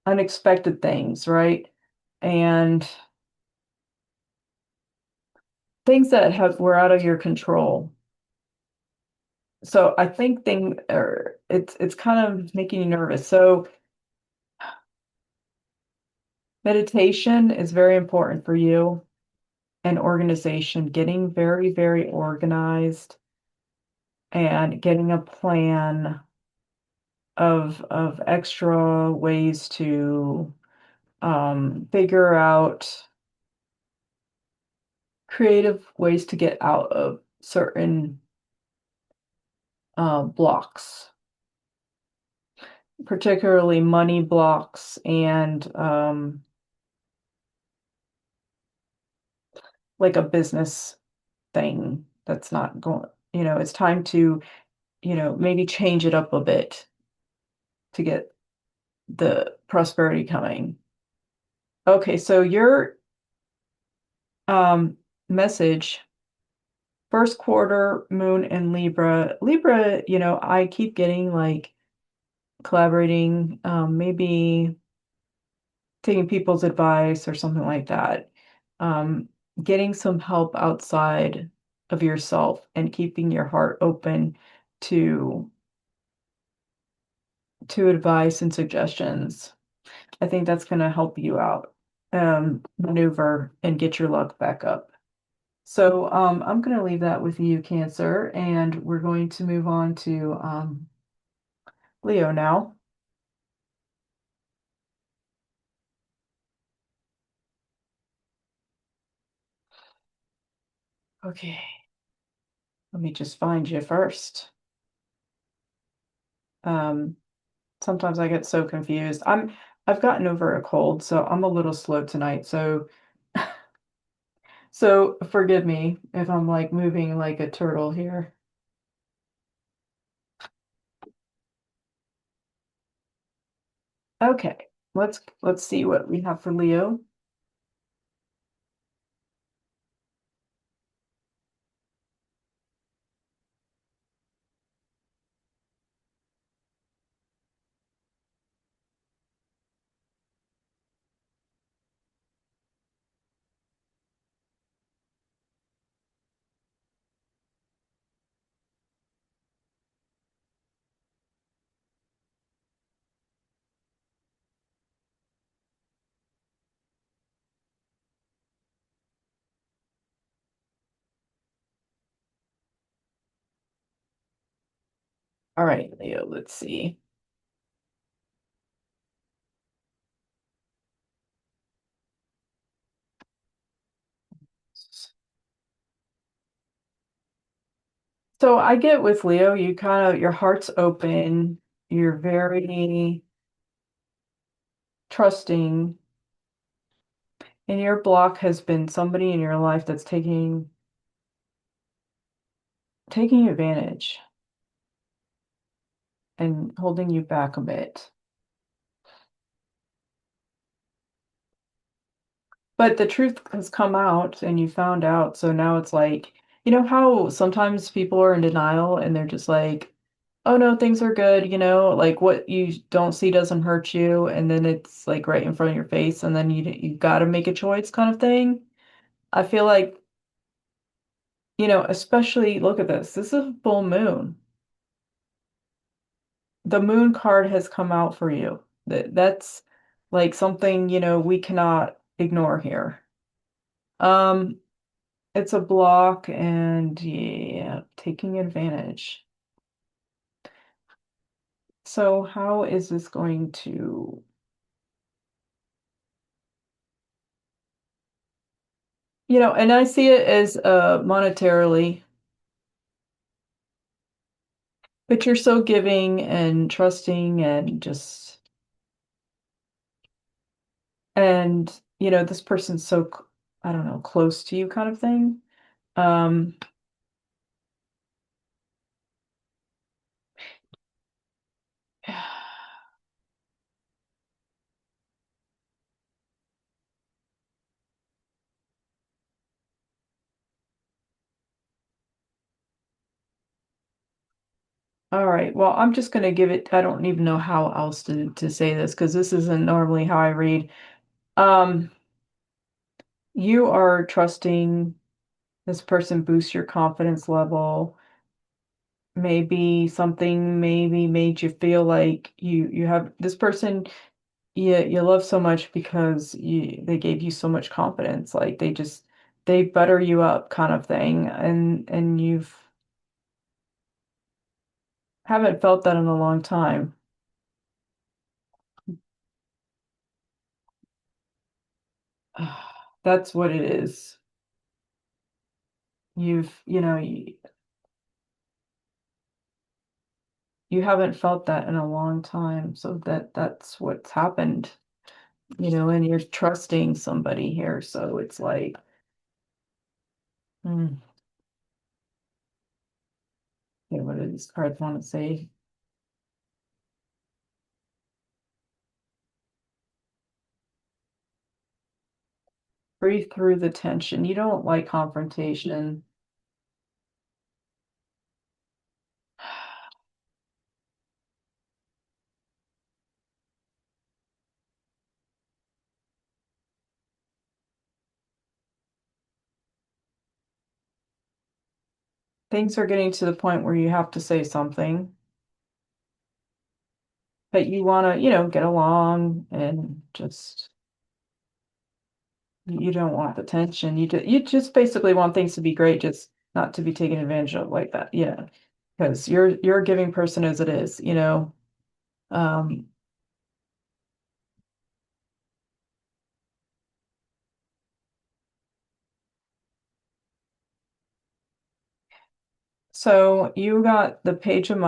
unexpected things, right? And things that have were out of your control. So I think it's kind of making you nervous. So meditation is very important for you and organization, getting very, very organized and getting a plan of extra ways to figure out creative ways to get out of certain blocks, particularly money blocks and like a business thing that's not going, it's time to, maybe change it up a bit to get the prosperity coming. Okay, so your um message, first quarter moon in Libra. Libra, I keep getting like collaborating, maybe taking people's advice or something like that. Um, Getting some help outside of yourself and keeping your heart open to advice and suggestions. I think that's going to help you out, maneuver and get your luck back up. So I'm going to leave that with you, Cancer, and we're going to move on to Leo now. Okay, let me just find you first. Um, Sometimes I get so confused. I've gotten over a cold, so I'm a little slow tonight. So forgive me if I'm like moving like a turtle here. Okay, let's see what we have for Leo. All right, Leo, let's see. So I get with Leo, you kind of your heart's open, you're very trusting, and your block has been somebody in your life that's taking advantage and holding you back a bit. But the truth has come out and you found out, so now it's like, you know how sometimes people are in denial and they're just like, oh no, things are good, like what you don't see doesn't hurt you, and then it's like right in front of your face, and then you got to make a choice kind of thing. I feel like, especially look at this. This is a full moon. The moon card has come out for you. That's like something, we cannot ignore here. Um, it's a block and yeah, taking advantage. So how is this going to, and I see it as monetarily, but you're so giving and trusting and just, and this person's so, I don't know, close to you kind of thing. Um, All right. Well, I'm just going to give it, I don't even know how else to say this because this isn't normally how I read. Um, you are trusting this person boosts your confidence level. Maybe something maybe made you feel like you have this person you love so much because they gave you so much confidence. Like they butter you up kind of thing. And you've haven't felt that in a long time. That's what it is. You haven't felt that in a long time. So that's what's happened, and you're trusting somebody here. So it's like, hmm, yeah, what do these cards want to say? Breathe through the tension. You don't like confrontation. Things are getting to the point where you have to say something, but you want to, get along and just you don't want the tension. You just basically want things to be great, just not to be taken advantage of like that. Yeah, because you're a giving person as it is. Um, so you got the page of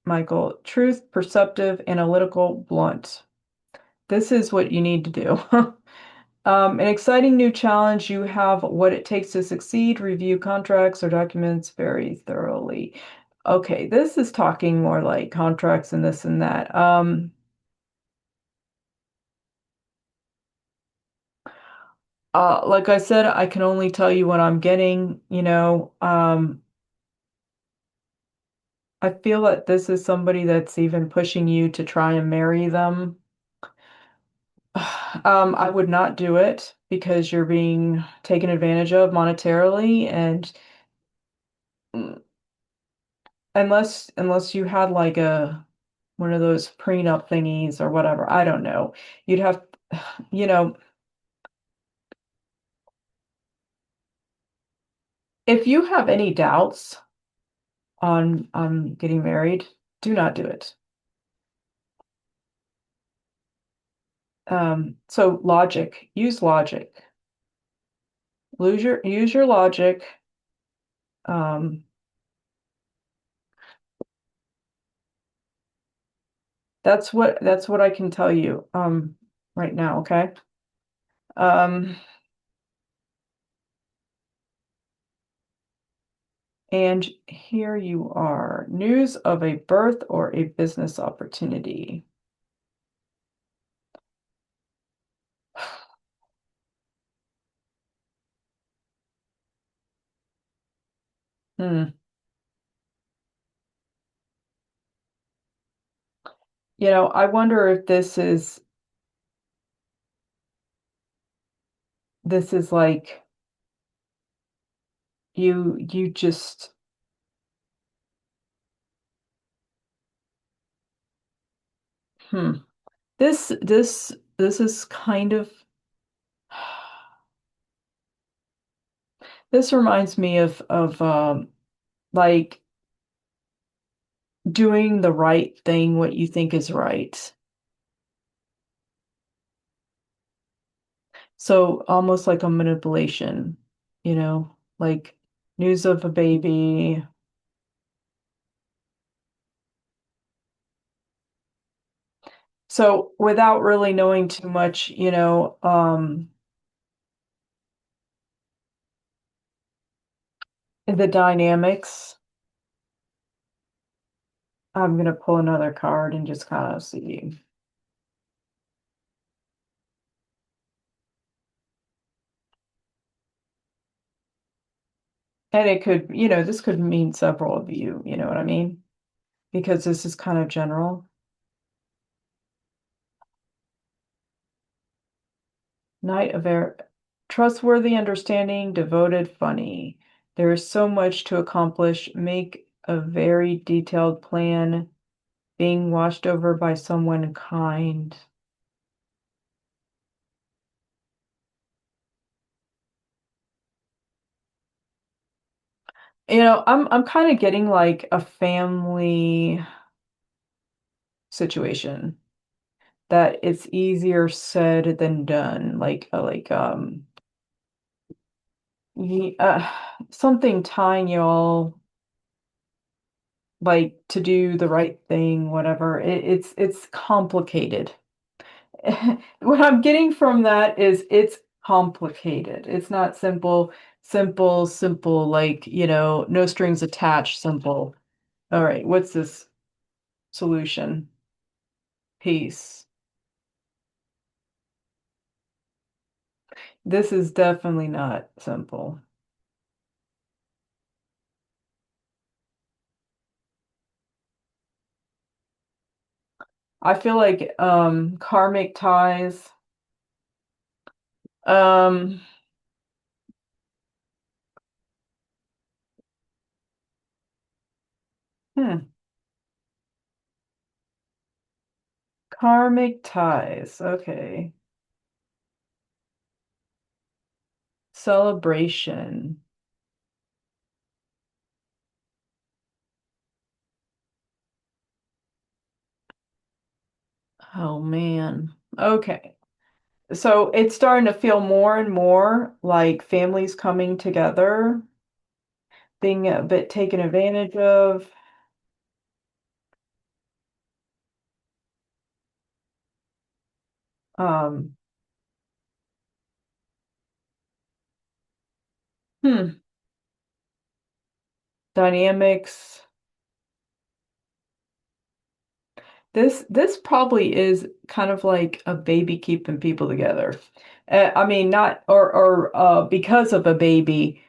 Michael, truth, perceptive, analytical, blunt. This is what you need to do. An exciting new challenge. You have what it takes to succeed. Review contracts or documents very thoroughly. Okay, this is talking more like contracts and this and that. Like I said, I can only tell you what I'm getting. I feel that this is somebody that's even pushing you to try and marry them. I would not do it because you're being taken advantage of monetarily and mm, unless you had like a one of those prenup thingies or whatever, I don't know. You'd have, you know, if you have any doubts on getting married, do not do it. So logic, use logic. Use your logic. Um, that's what I can tell you right now, okay? Um, and here you are. News of a birth or a business opportunity. Hmm. I wonder if this is like you just hmm. This is kind of this reminds me of like doing the right thing, what you think is right. So almost like a manipulation, like news of a baby. So without really knowing too much, the dynamics, I'm gonna pull another card and just kind of see. And it could, this could mean several of you, you know what I mean? because this is kind of general. Knight of Air, trustworthy, understanding, devoted, funny. There is so much to accomplish. Make a very detailed plan, being watched over by someone kind. I'm kind of getting like a family situation that it's easier said than done. Ye- uh, something tying you all like to do the right thing, whatever. It's complicated. What I'm getting from that is it's complicated. It's not simple, simple, like, no strings attached, simple. All right, what's this solution? Peace. This is definitely not simple. I feel like karmic ties. Um hmm, karmic ties. Okay. Celebration. Oh man. Okay. So it's starting to feel more and more like families coming together, being a bit taken advantage of. Um, hmm, dynamics. This probably is kind of like a baby keeping people together. I mean, not or because of a baby,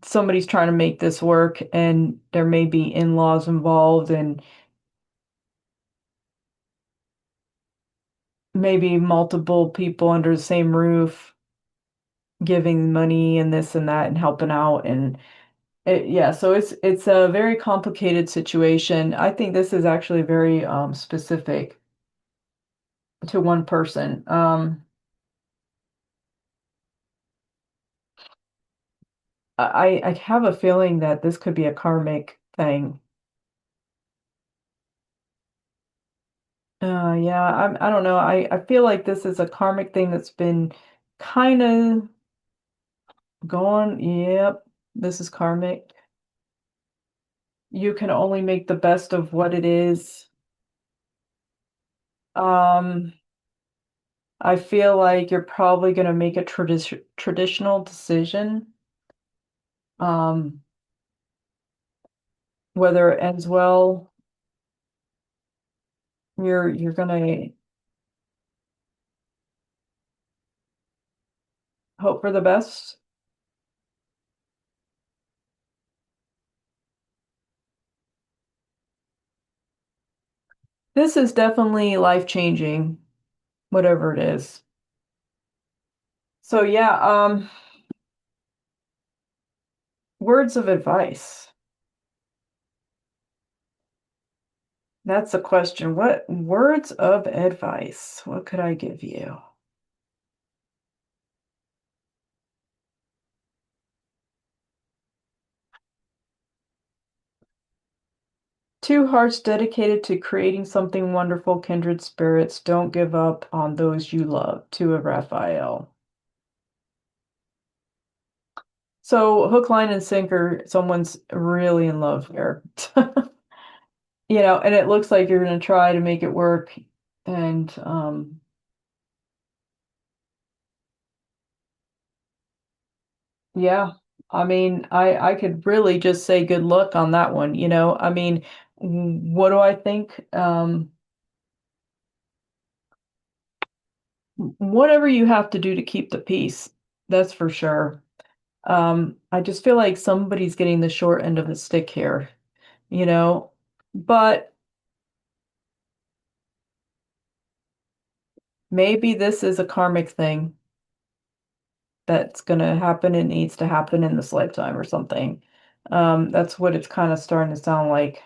somebody's trying to make this work, and there may be in-laws involved, and maybe multiple people under the same roof giving money and this and that and helping out and yeah, so it's a very complicated situation. I think this is actually very specific to one person. I have a feeling that this could be a karmic thing. Yeah, I don't know. I feel like this is a karmic thing that's been kind of going. Yep, this is karmic. You can only make the best of what it is. Um, I feel like you're probably going to make a traditional decision. Um, whether it ends well, you're going to hope for the best. This is definitely life-changing, whatever it is. So yeah, words of advice. That's the question. What words of advice? What could I give you? Two hearts dedicated to creating something wonderful, kindred spirits. Don't give up on those you love. Two of Raphael. So hook, line, and sinker, someone's really in love here. And it looks like you're going to try to make it work. And yeah, I mean, I could really just say good luck on that one, I mean, what do I think? Whatever you have to do to keep the peace, that's for sure. I just feel like somebody's getting the short end of the stick here, you know? But maybe this is a karmic thing that's going to happen and needs to happen in this lifetime or something. That's what it's kind of starting to sound like.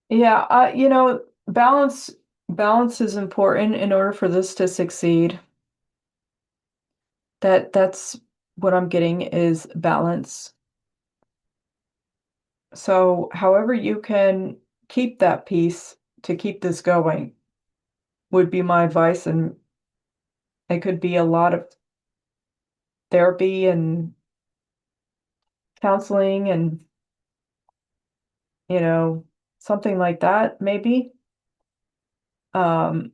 Yeah, balance is important in order for this to succeed. That's what I'm getting is balance. So, however you can keep that peace to keep this going would be my advice, and it could be a lot of therapy and counseling and, you know, something like that, maybe. Um,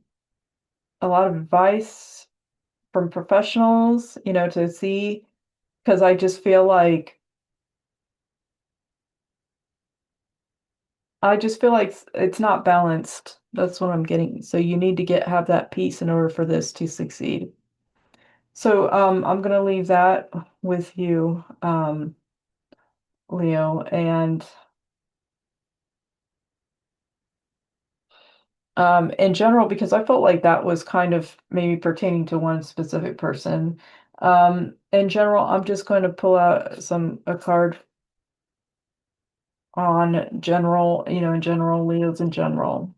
a lot of advice from professionals, to see, because I just feel like it's not balanced. That's what I'm getting. So you need to have that peace in order for this to succeed. So I'm gonna leave that with you, Leo, and in general, because I felt like that was kind of maybe pertaining to one specific person. In general, I'm just going to pull out a card on general, in general, Leos in general.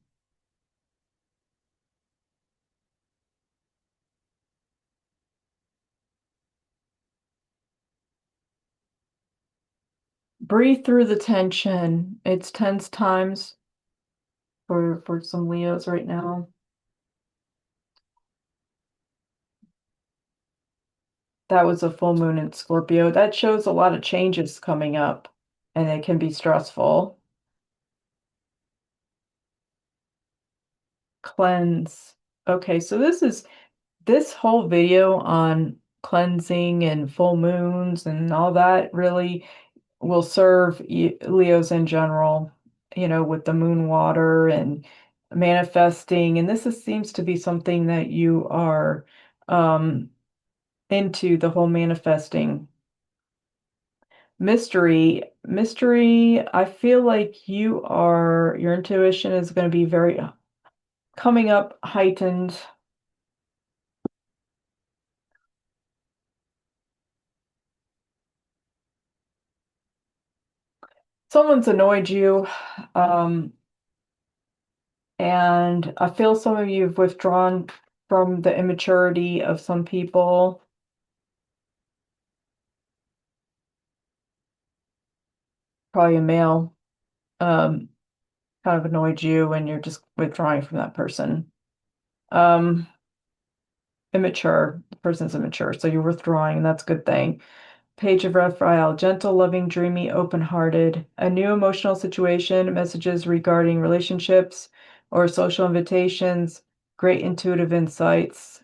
Breathe through the tension. It's tense times for some Leos right now. That was a full moon in Scorpio. That shows a lot of changes coming up, and it can be stressful. Cleanse. Okay, so this whole video on cleansing and full moons and all that really will serve Leos in general, with the moon water and manifesting. And seems to be something that you are um, into, the whole manifesting. Mystery, I feel like your intuition is going to be very coming up heightened. Someone's annoyed you, um, and I feel some of you have withdrawn from the immaturity of some people. Probably a male, um, kind of annoyed you, and you're just withdrawing from that person. Um, Immature. The person's immature, so you're withdrawing, and that's a good thing. Page of Raphael, gentle, loving, dreamy, open-hearted. A new emotional situation, messages regarding relationships or social invitations, great intuitive insights.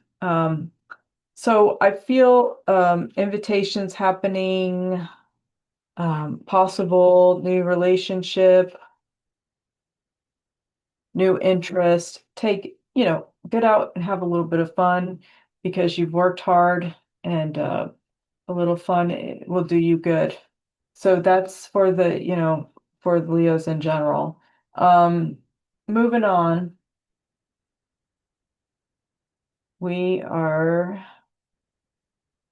So I feel invitations happening, possible new relationship, new interest. Get out and have a little bit of fun because you've worked hard, and a little fun will do you good. So that's for the Leos in general. Um, Moving on, we are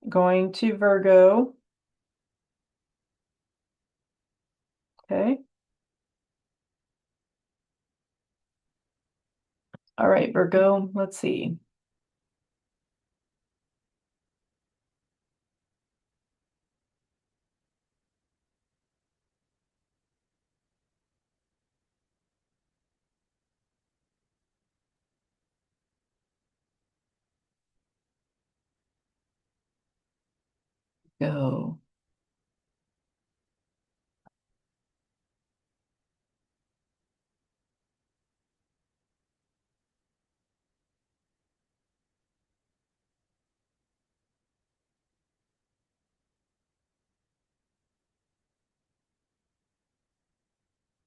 going to Virgo. Okay. All right, Virgo, let's see. Go.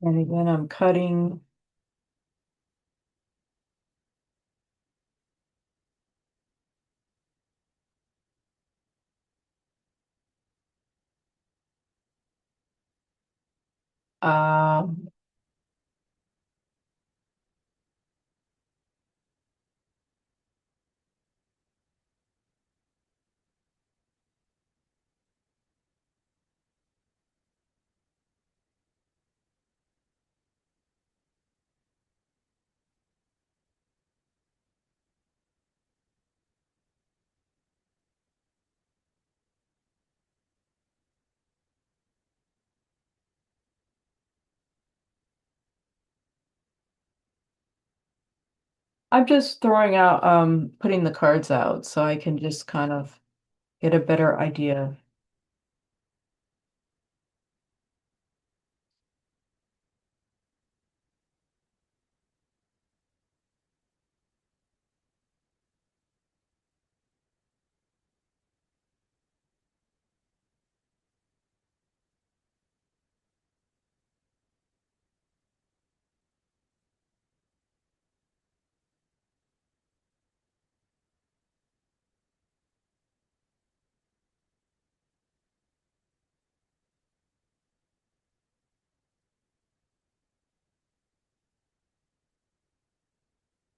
And again, I'm cutting. Um, I'm just throwing out, putting the cards out so I can just kind of get a better idea.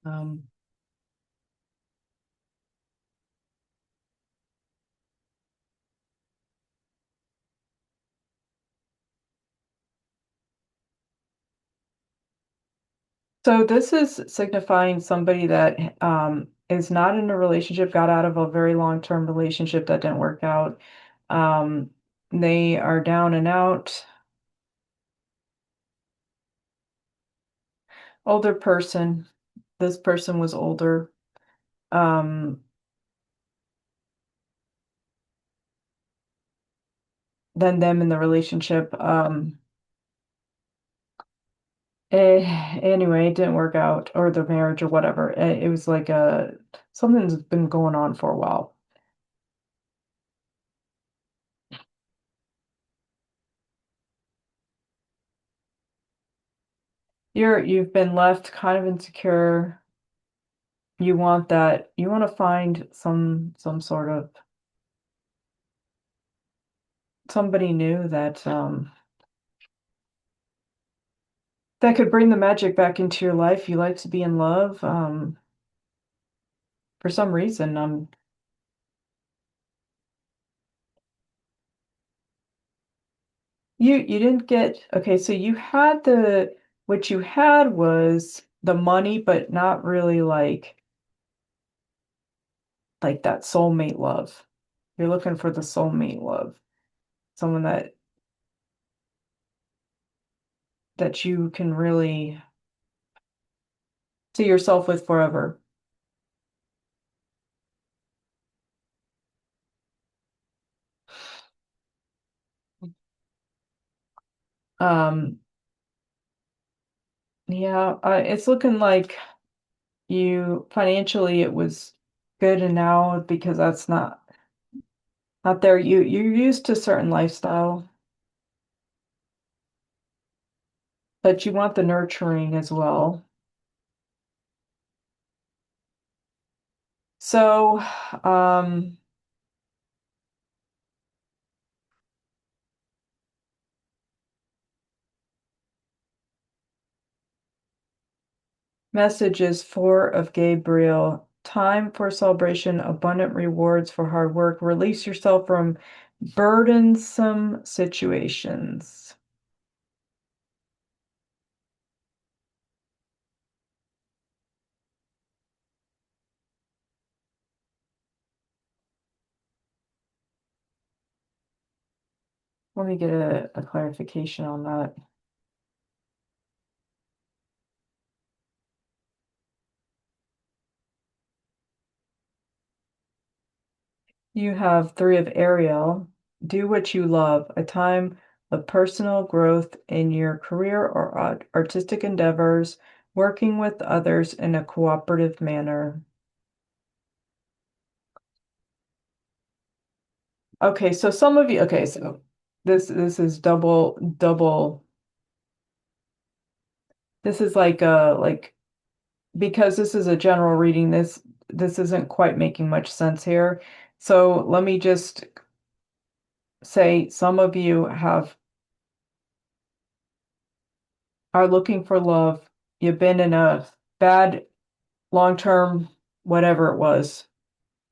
Um, so this is signifying somebody that is not in a relationship, got out of a very long-term relationship that didn't work out. Um, they are down and out. Older person. This person was older um, than them in the relationship. Anyway, it didn't work out, or the marriage or whatever. It was like something's been going on for a while. You've been left kind of insecure. You want that, you want to find some sort of somebody new that could bring the magic back into your life. You like to be in love. For some reason, you didn't get, okay, so you had what you had was the money, but not really like that soulmate love. You're looking for the soulmate love, someone that you can really see yourself with forever. Um, yeah, it's looking like you financially it was good, and now because that's not there, you're used to certain lifestyle, but you want the nurturing as well. So, um, messages four of Gabriel. Time for celebration, abundant rewards for hard work. Release yourself from burdensome situations. Let me get a clarification on that. You have three of Ariel. Do what you love, a time of personal growth in your career or artistic endeavors, working with others in a cooperative manner. Okay, so some of you, okay, so this is double. This is like because this is a general reading, this isn't quite making much sense here. So let me just say some of you are looking for love. You've been in a bad long-term, whatever it was,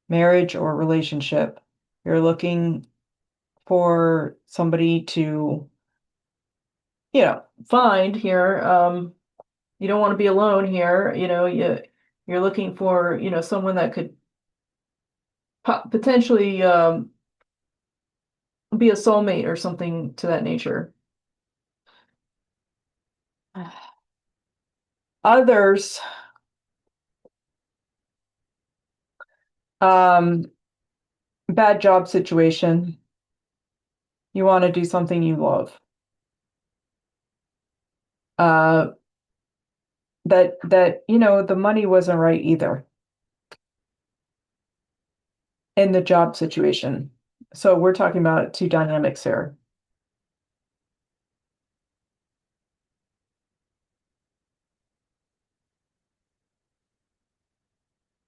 marriage or relationship. You're looking for somebody to, find here. You don't want to be alone here. You're looking for, someone that could potentially be a soulmate or something to that nature. Others, um, bad job situation. You want to do something you love. Uh, that the money wasn't right either in the job situation. So we're talking about two dynamics here.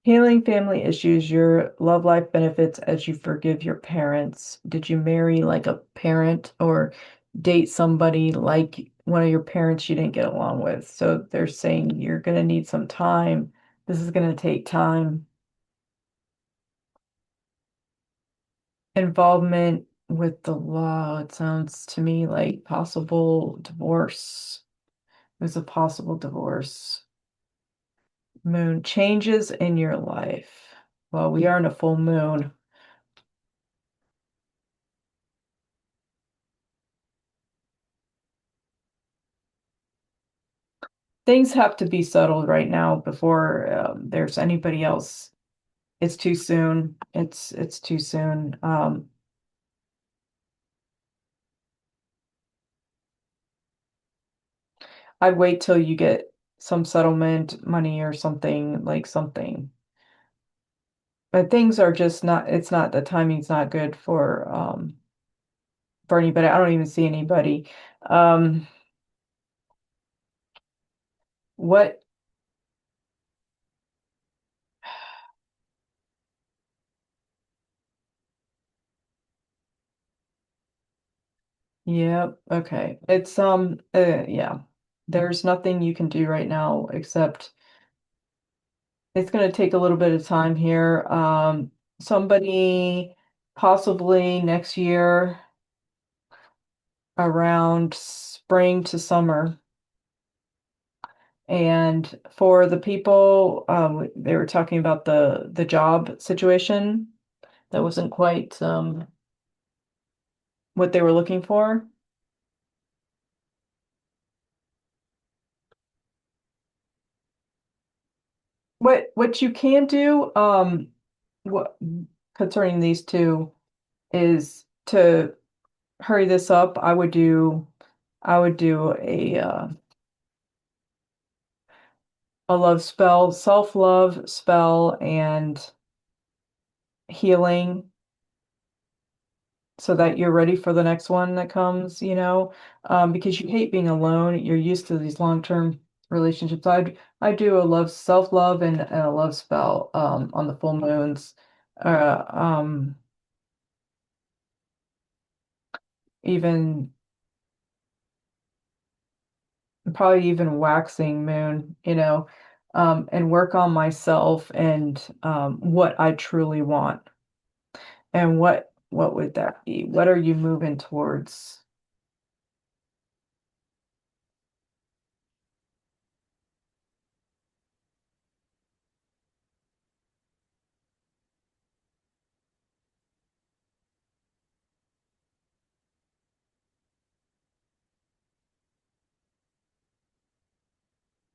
Healing family issues, your love life benefits as you forgive your parents. Did you marry like a parent or date somebody like one of your parents you didn't get along with? So they're saying you're going to need some time. This is going to take time. Involvement with the law. It sounds to me like possible divorce. There's a possible divorce. Moon changes in your life. Well, we are in a full moon. Things have to be settled right now before there's anybody else. It's too soon. It's too soon. I'd wait till you get some settlement money or something like something. But things are just not. It's not the timing's not good for anybody. I don't even see anybody. Um, what? Yeah. Okay. It's yeah. There's nothing you can do right now except it's going to take a little bit of time here. Somebody possibly next year around spring to summer. And for the people, they were talking about the job situation that wasn't quite what they were looking for. What you can do, what concerning these two is to hurry this up. I would do a love spell, self-love spell and healing so that you're ready for the next one that comes, because you hate being alone. You're used to these long-term relationships. I do a love self-love and a love spell on the full moons. Uh, um, even probably even waxing moon, and work on myself and what I truly want. And what would that be? What are you moving towards?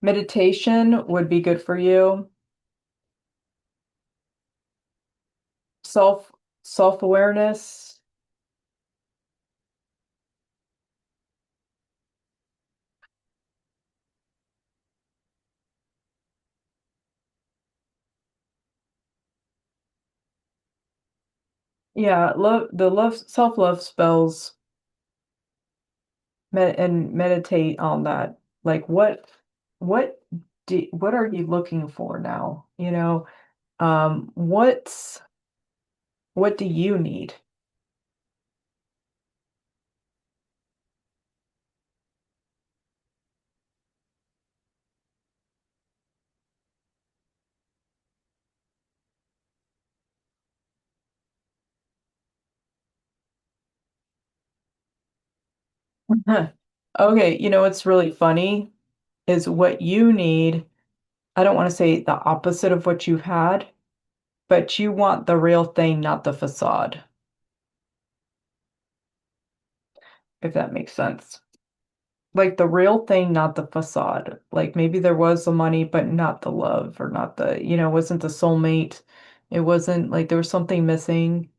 Meditation would be good for you. Self self-awareness. Yeah, love self-love spells and meditate on that. Like what what what are you looking for now? What do you need? Okay, what's really funny is what you need. I don't want to say the opposite of what you've had, but you want the real thing, not the facade, if that makes sense. Like the real thing, not the facade. Like maybe there was the money, but not the love or not wasn't the soulmate. It wasn't like there was something missing.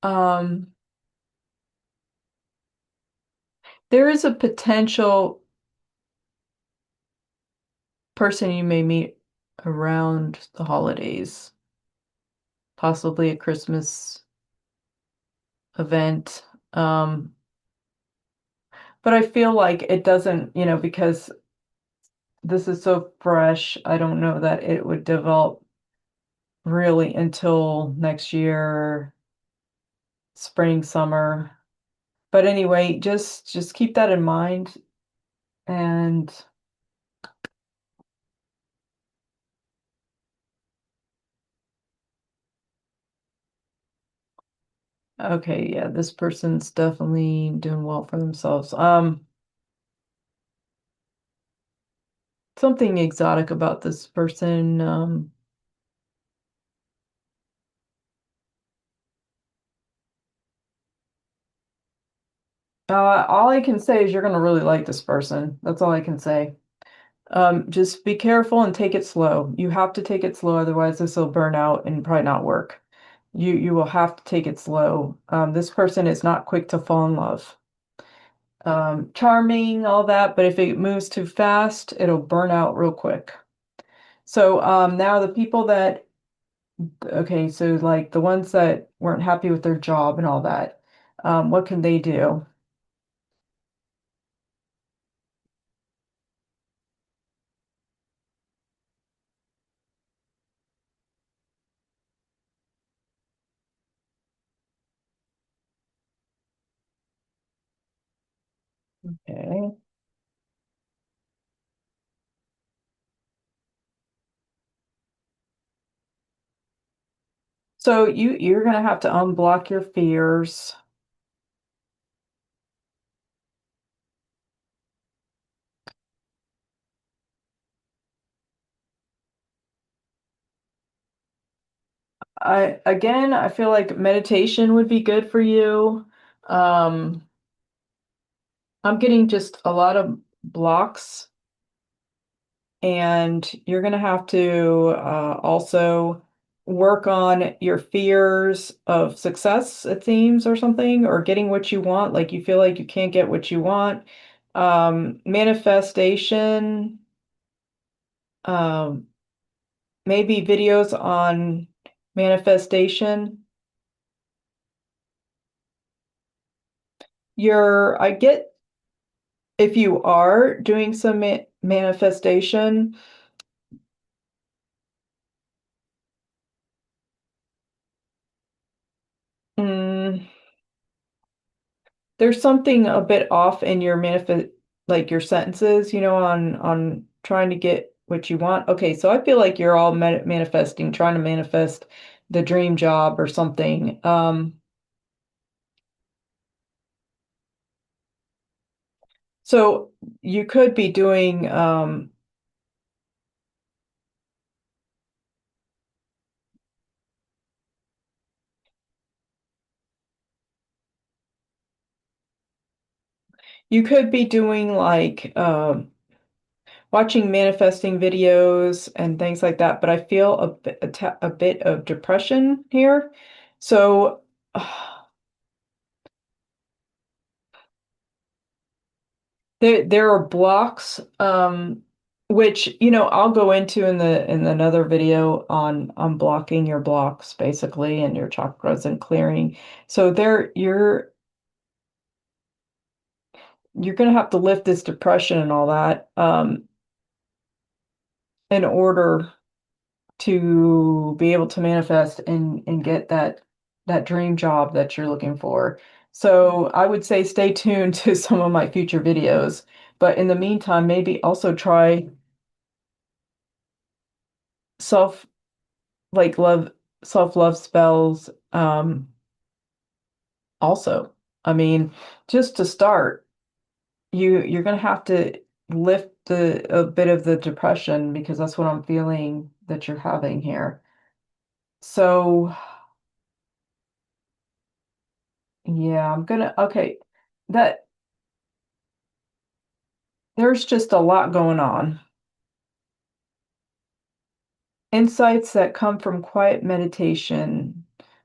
Um, there is a potential person you may meet around the holidays, possibly a Christmas event. But I feel like it doesn't, because this is so fresh, I don't know that it would develop really until next year, spring, summer. But anyway, just keep that in mind. And okay, yeah, this person's definitely doing well for themselves. Something exotic about this person. All I can say is you're gonna really like this person. That's all I can say. Just be careful and take it slow. You have to take it slow, otherwise this will burn out and probably not work. You will have to take it slow. This person is not quick to fall in love. Charming, all that, but if it moves too fast, it'll burn out real quick. So now the people that, okay, so like the ones that weren't happy with their job and all that, what can they do? Okay. So you're gonna have to unblock your fears. I feel like meditation would be good for you. Um, I'm getting just a lot of blocks, and you're gonna have to also work on your fears of success, it seems, or something, or getting what you want, like you feel like you can't get what you want. Manifestation, um, maybe videos on manifestation. I get if you are doing some manifestation, mm, there's something a bit off in your like your sentences, on trying to get what you want. Okay, so I feel like you're all manifesting, trying to manifest the dream job or something. So you could be doing, like watching manifesting videos and things like that, but I feel a bit of depression here. So There are blocks, which, I'll go into in another video on blocking your blocks basically and your chakras and clearing. So there you're gonna have to lift this depression and all that in order to be able to manifest and get that dream job that you're looking for. So I would say stay tuned to some of my future videos. But in the meantime, maybe also try self like love self-love spells also. I mean, just to start, you're gonna have to lift the a bit of the depression because that's what I'm feeling that you're having here. So yeah, okay. That there's just a lot going on. Insights that come from quiet meditation.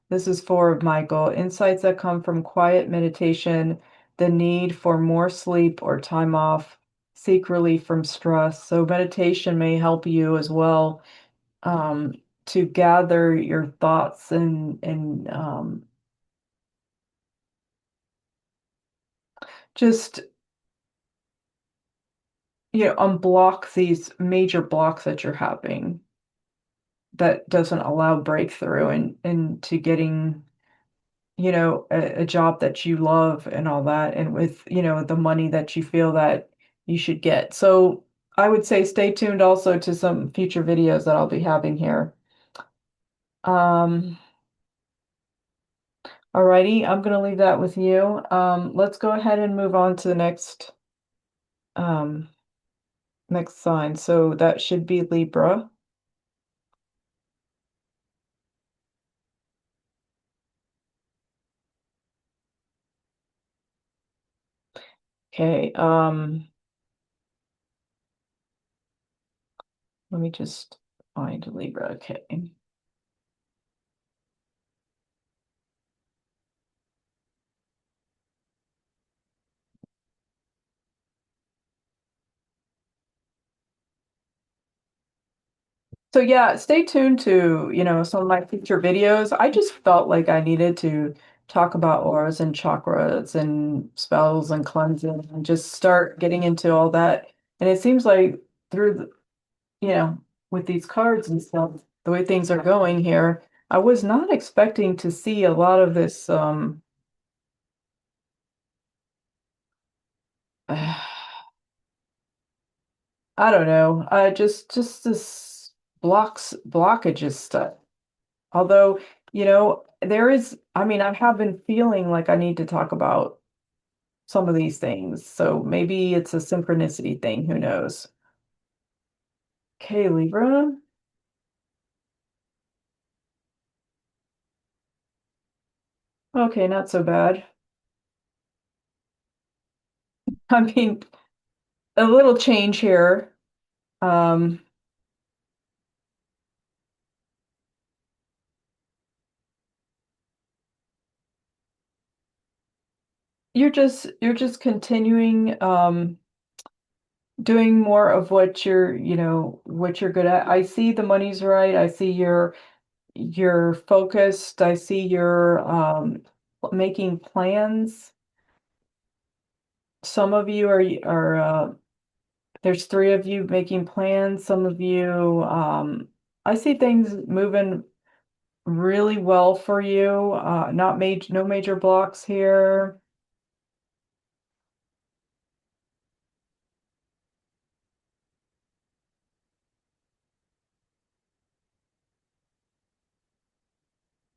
This is for Michael. Insights that come from quiet meditation, the need for more sleep or time off, seek relief from stress. So meditation may help you as well, um, to gather your thoughts and just unblock these major blocks that you're having that doesn't allow breakthrough and to getting a job that you love and all that, and with, the money that you feel that you should get. So I would say stay tuned also to some future videos that I'll be having here. Um, Alrighty, I'm gonna leave that with you. Let's go ahead and move on to the um, next sign. So that should be Libra. Okay, let me just find Libra. Okay. So yeah, stay tuned to, some of my future videos. I just felt like I needed to talk about auras and chakras and spells and cleansing and just start getting into all that. And it seems like through you know, with these cards and stuff, the way things are going here, I was not expecting to see a lot of this I don't know, just this blockages stuff. Although, there is, I mean, I have been feeling like I need to talk about some of these things. So maybe it's a synchronicity thing. Who knows? Okay, Libra. Okay, not so bad. I mean, a little change here. Um, you're just continuing doing more of what you're good at. I see the money's right. I see you're focused. I see you're making plans. Some of you are there's three of you making plans. Some of you, I see things moving really well for you. Not major, no major blocks here.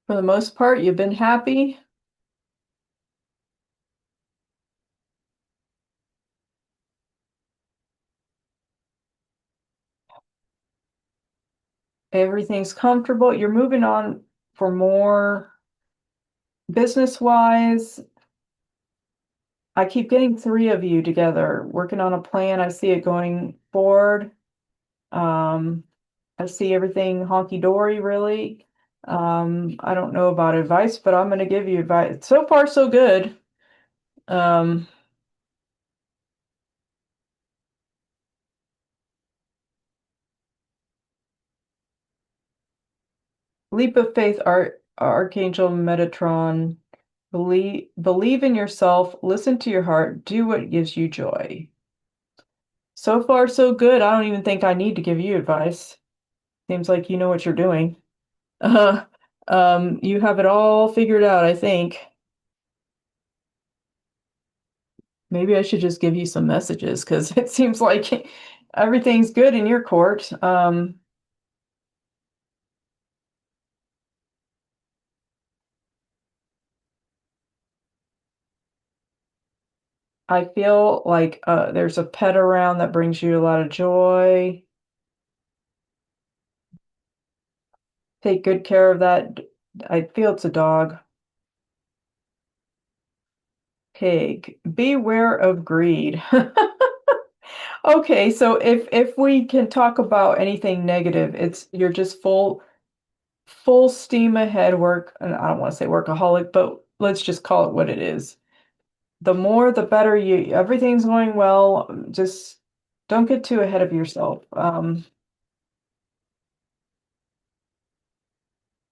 For the most part, you've been happy. Everything's comfortable. You're moving on for more business wise. I keep getting three of you together working on a plan. I see it going forward. Um, I see everything honky dory, really. I don't know about advice, but I'm going to give you advice. So far, so good. Um, Leap of faith, Archangel Metatron. Believe in yourself, listen to your heart, do what gives you joy. So far, so good. I don't even think I need to give you advice. Seems like you know what you're doing. Uh, you have it all figured out, I think. Maybe I should just give you some messages because it seems like everything's good in your court. I feel like there's a pet around that brings you a lot of joy. Take good care of that. I feel it's a dog. Pig. Beware of greed. Okay, so if we can talk about anything negative, it's you're just full steam ahead work, and I don't want to say workaholic, but let's just call it what it is. The more the better everything's going well, just don't get too ahead of yourself.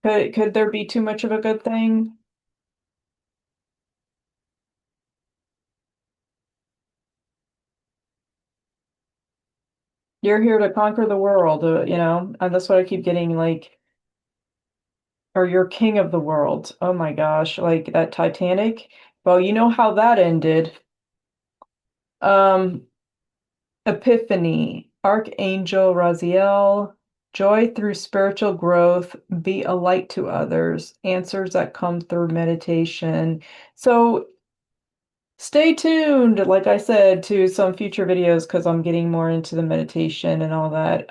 Could there be too much of a good thing? You're here to conquer the world, and that's what I keep getting like, or you're king of the world. Oh my gosh, like that Titanic. Well, you know how that ended. Um, Epiphany, Archangel Raziel, joy through spiritual growth, be a light to others, answers that come through meditation. So stay tuned, like I said, to some future videos because I'm getting more into the meditation and all that.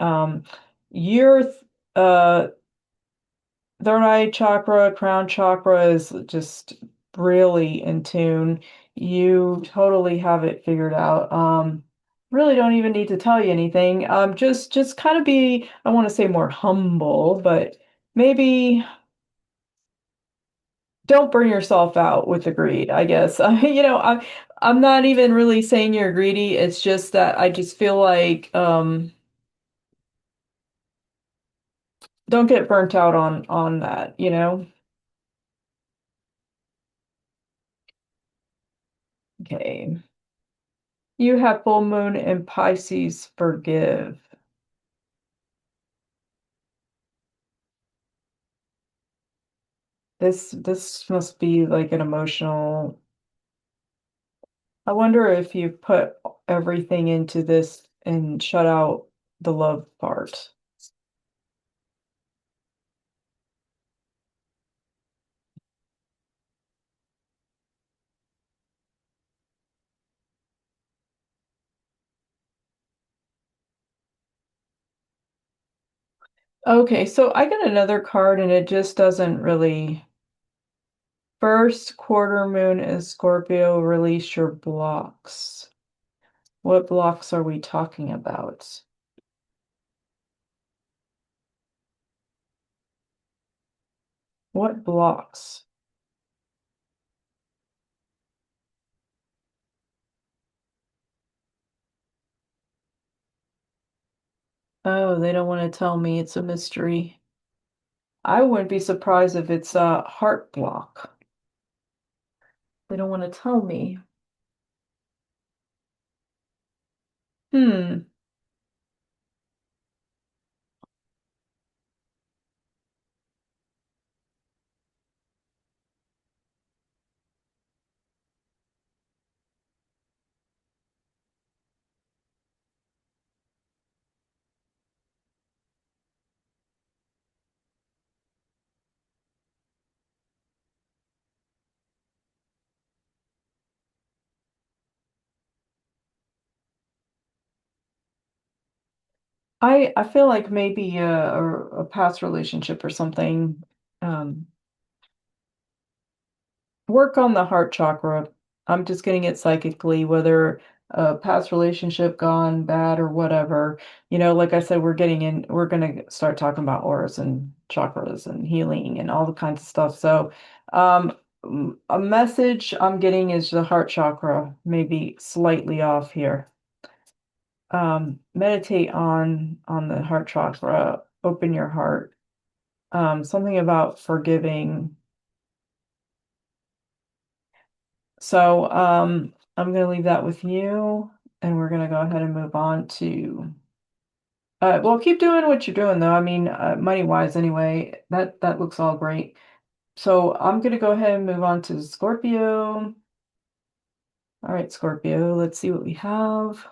Your uh third eye chakra, crown chakra is just really in tune. You totally have it figured out. Really don't even need to tell you anything. Just kind of be, I want to say more humble, but maybe don't burn yourself out with the greed, I guess. I'm not even really saying you're greedy. It's just that I just feel like don't get burnt out on that, you know? Okay. You have full moon in Pisces, forgive. This must be like an emotional. I wonder if you put everything into this and shut out the love part. Okay, so I got another card and it just doesn't really. First quarter moon is Scorpio, release your blocks. What blocks are we talking about? What blocks? Oh, they don't want to tell me. It's a mystery. I wouldn't be surprised if it's a heart block. They don't want to tell me. Hmm. I feel like maybe a past relationship or something. Um, Work on the heart chakra. I'm just getting it psychically, whether a past relationship gone bad or whatever. Like I said, we're gonna start talking about auras and chakras and healing and all the kinds of stuff. So, a message I'm getting is the heart chakra, maybe slightly off here. Meditate on the heart chakra, open your heart. something about forgiving. So I'm going to leave that with you, and we're going to go ahead and move on to. Well, keep doing what you're doing, though. I mean, money-wise, anyway, that looks all great. So I'm going to go ahead and move on to Scorpio. All right, Scorpio, let's see what we have.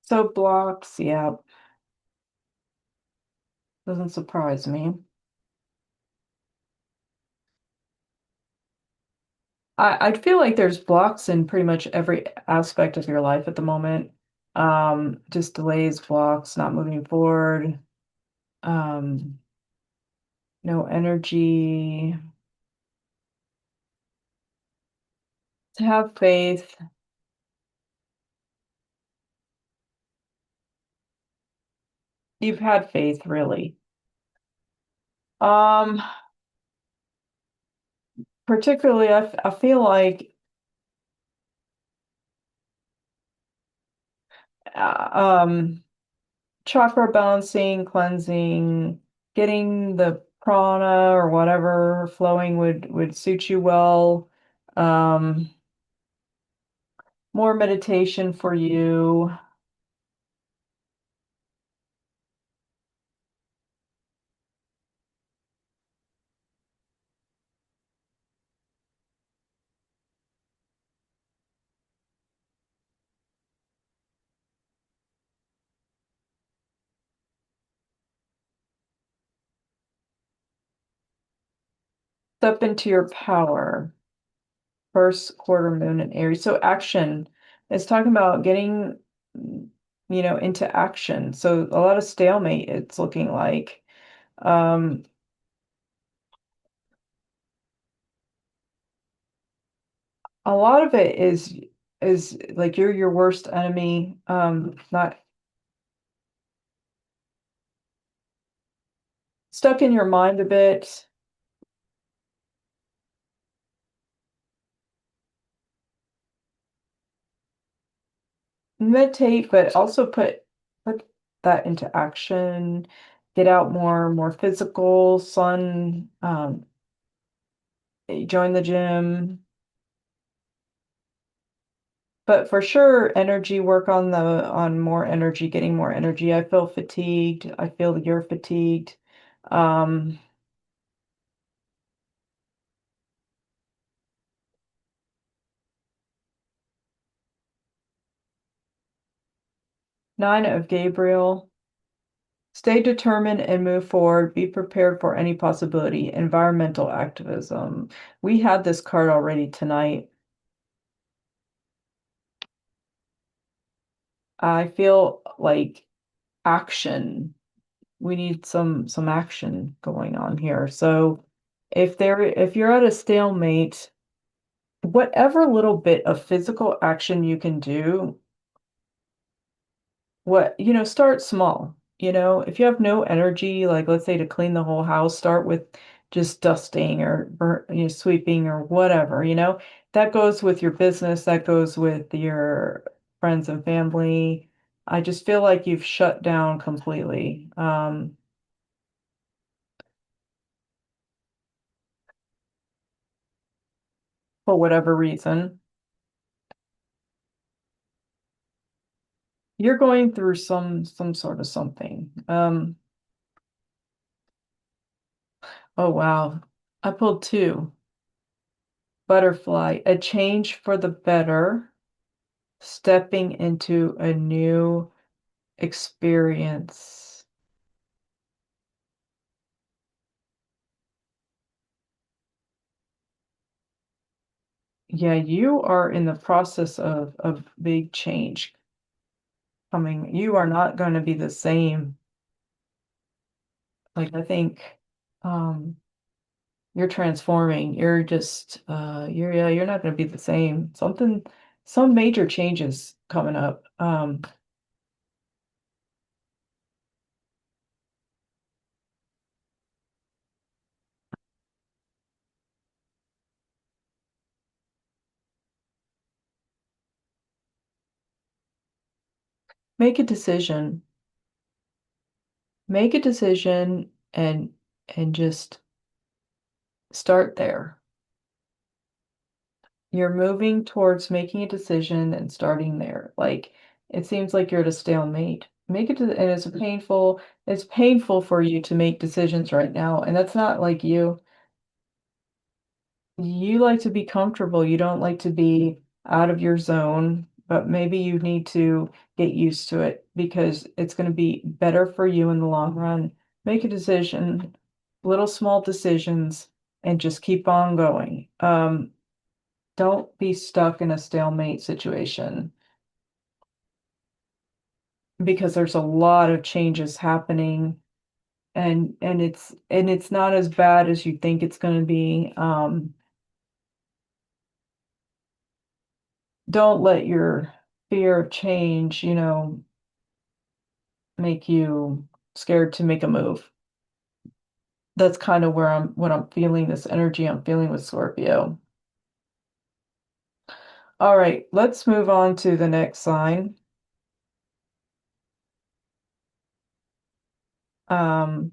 So blocks, yeah, doesn't surprise me. I feel like there's blocks in pretty much every aspect of your life at the moment. Just delays, blocks, not moving forward, um, no energy. To have faith. You've had faith, really. Um, Particularly, I feel like uh, um, chakra balancing, cleansing, getting the prana or whatever flowing would suit you well. Um, More meditation for you. Step into your power. First quarter moon in Aries. So action. It's talking about getting, into action. So a lot of stalemate, it's looking like. Um, a lot of it is like you're your worst enemy. Not stuck in your mind a bit. Meditate, but also put that into action. Get out more physical, sun, join the gym. But for sure, energy, work on more energy, getting more energy. I feel fatigued. I feel that you're fatigued. Um, Nine of Gabriel. Stay determined and move forward. Be prepared for any possibility. Environmental activism. We had this card already tonight. I feel like action. We need some action going on here. So if you're at a stalemate, whatever little bit of physical action you can do, start small. If you have no energy, like let's say to clean the whole house, start with just dusting or sweeping or whatever, that goes with your business, that goes with your friends and family. I just feel like you've shut down completely, for whatever reason. You're going through some sort of something. Oh wow. I pulled two. Butterfly, a change for the better, stepping into a new experience. Yeah, you are in the process of big change coming. You are not going to be the same. Like I think um you're transforming. You're just you're yeah, you're not going to be the same. Some major changes coming up. Make a decision. Make a decision and just start there. You're moving towards making a decision and starting there. Like it seems like you're at a stalemate. And it's painful for you to make decisions right now. And that's not like you. You like to be comfortable. You don't like to be out of your zone, but maybe you need to get used to it because it's going to be better for you in the long run. Make a decision, little small decisions, and just keep on going. Don't be stuck in a stalemate situation because there's a lot of changes happening and it's not as bad as you think it's going to be. Don't let your fear of change, make you scared to make a move. That's kind of where what I'm feeling, this energy I'm feeling with Scorpio. All right, let's move on to the next sign. Um,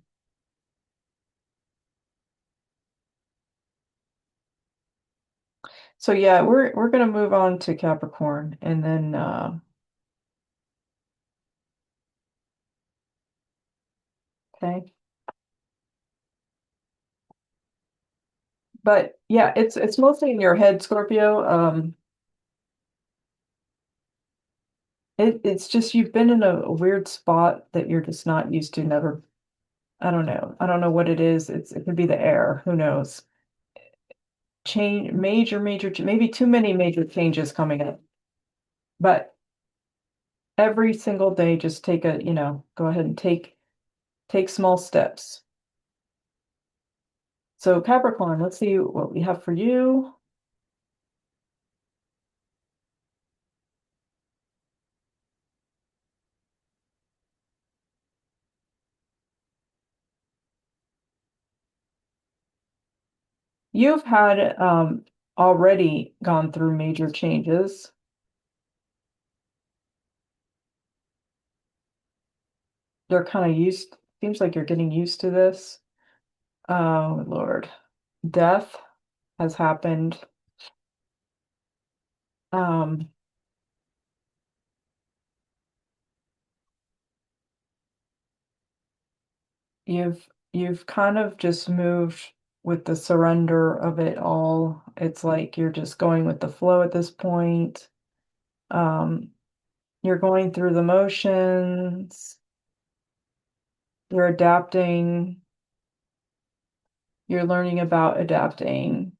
so yeah, we're gonna move on to Capricorn and then okay. But yeah, it's mostly in your head, Scorpio. It's just you've been in a weird spot that you're just not used to, never. I don't know. I don't know what it is. It could be the air. Who knows? Change, maybe too many major changes coming up. But every single day, just go ahead and take small steps. So Capricorn, let's see what we have for you. You've had already gone through major changes. They're kind of seems like you're getting used to this. Oh, Lord. Death has happened. Um, you've kind of just moved with the surrender of it all. It's like you're just going with the flow at this point. Um, you're going through the motions, you're adapting, you're learning about adapting.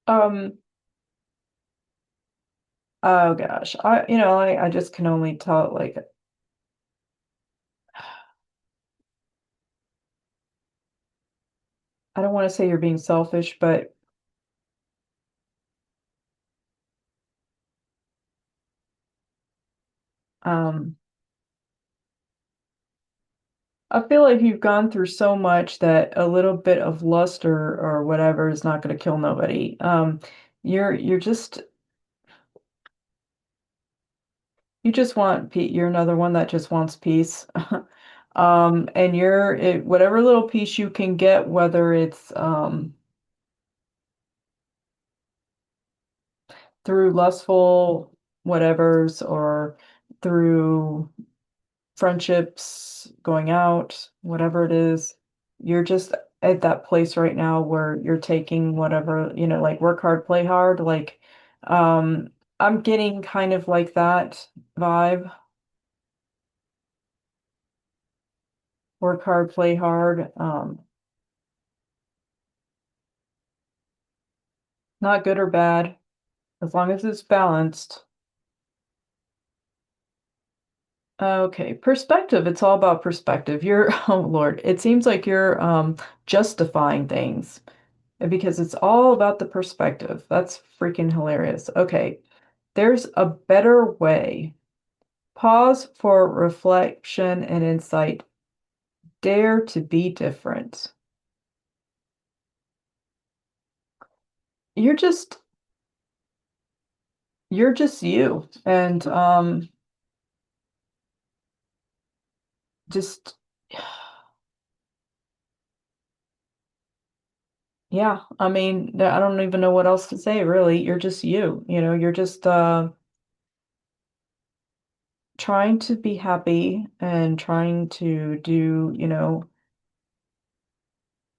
Um, oh gosh, I just can only tell like I don't want to say you're being selfish, but um I feel like you've gone through so much that a little bit of lust or whatever is not going to kill nobody. You're just you just want peace. You're another one that just wants peace. And whatever little peace you can get, whether it's through lustful whatevers or through friendships, going out, whatever it is, you're just at that place right now where you're taking whatever, like work hard, play hard. Like, um, I'm getting kind of like that vibe. Work hard, play hard. Not good or bad, as long as it's balanced. Okay, perspective. It's all about perspective. You're, oh Lord, it seems like you're justifying things because it's all about the perspective. That's freaking hilarious. Okay, there's a better way. Pause for reflection and insight. Dare to be different. You're just you're just you. And just yeah, I mean, I don't even know what else to say, really. You're just you. You're just trying to be happy and trying to do,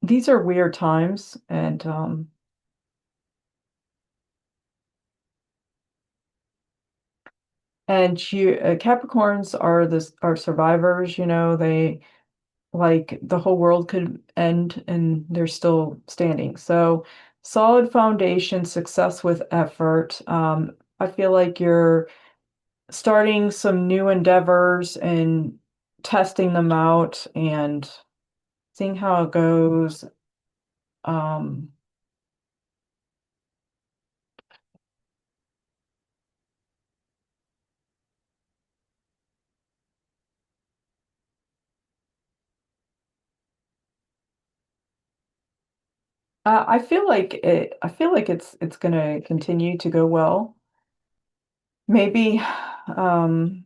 these are weird times and you Capricorns are survivors, they like the whole world could end and they're still standing. So solid foundation, success with effort. I feel like you're starting some new endeavors and testing them out and seeing how it goes. Um, I feel like it's gonna continue to go well. Maybe, um,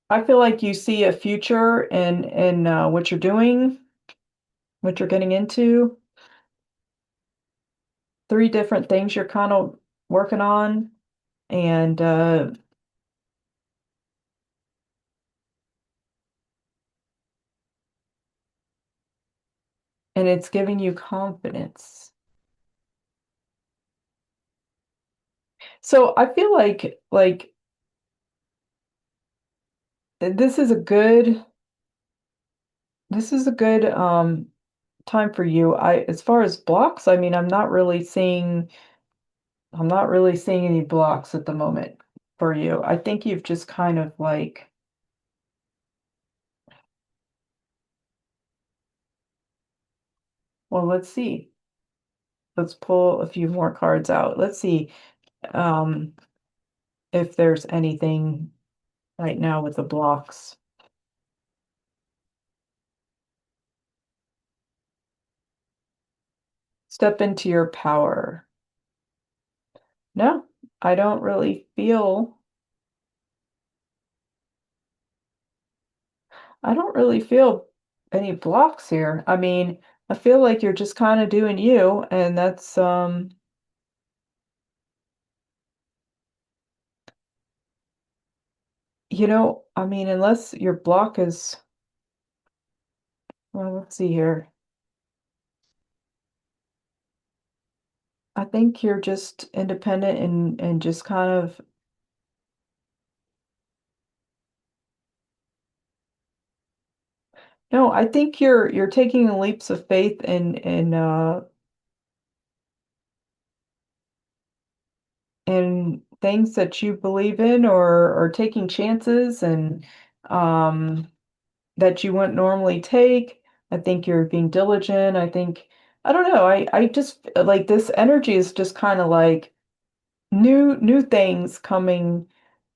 I feel like you see a future in what you're doing, what you're getting into. Three different things you're kind of working on, and and it's giving you confidence. So I feel like this is a good this is a good time for you. As far as blocks, I mean, I'm not really seeing any blocks at the moment for you. I think you've just kind of like, well, let's see. Let's pull a few more cards out. Let's see um, if there's anything right now with the blocks. Step into your power. No, I don't really feel, I don't really feel any blocks here. I mean, I feel like you're just kind of doing you, and that's, I mean, unless your block is, well, let's see here. I think you're just independent and just kind of, no, I think you're taking leaps of faith in things that you believe in or taking chances and um that you wouldn't normally take. I think you're being diligent. I don't know. I just like this energy is just kind of like new things coming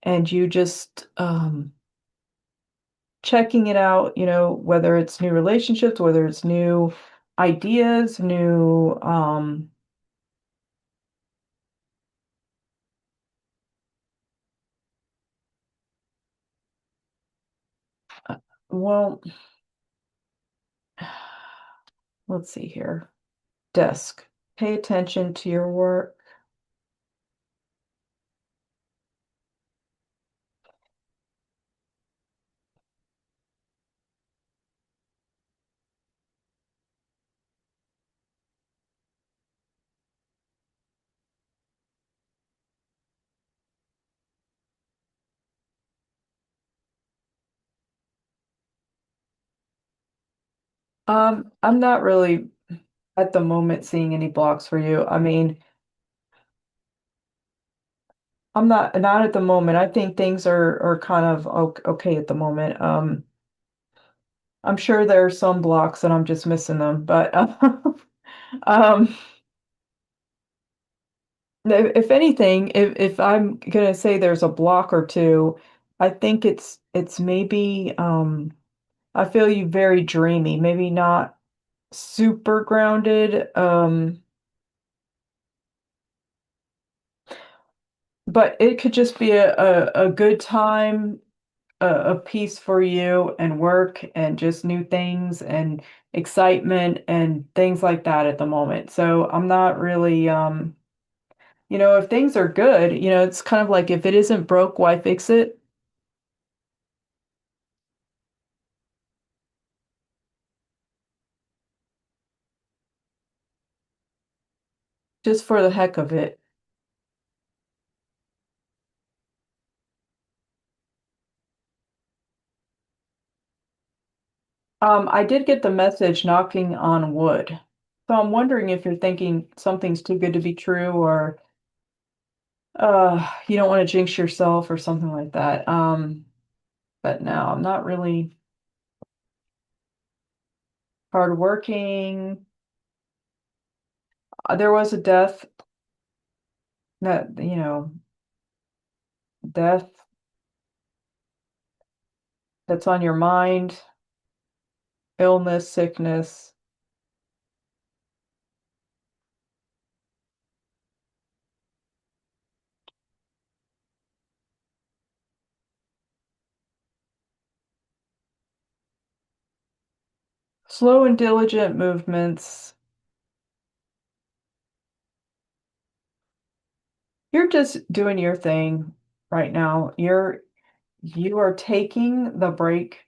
and you just checking it out, whether it's new relationships, whether it's new ideas, new well, let's see here. Desk. Pay attention to your work. I'm not really at the moment seeing any blocks for you. I mean, I'm not at the moment. I think things are kind of okay at the moment. I'm sure there are some blocks and I'm just missing them, but um, if anything, if I'm gonna say there's a block or two, I think it's maybe I feel you very dreamy, maybe not super grounded, but it could just be a good time, a piece for you and work and just new things and excitement and things like that at the moment. So I'm not really, if things are good, it's kind of like if it isn't broke, why fix it? Just for the heck of it. I did get the message knocking on wood. So I'm wondering if you're thinking something's too good to be true or you don't want to jinx yourself or something like that. But no, I'm not really hardworking. There was a death that, death that's on your mind, illness, sickness, slow and diligent movements. You're just doing your thing right now. You are taking the break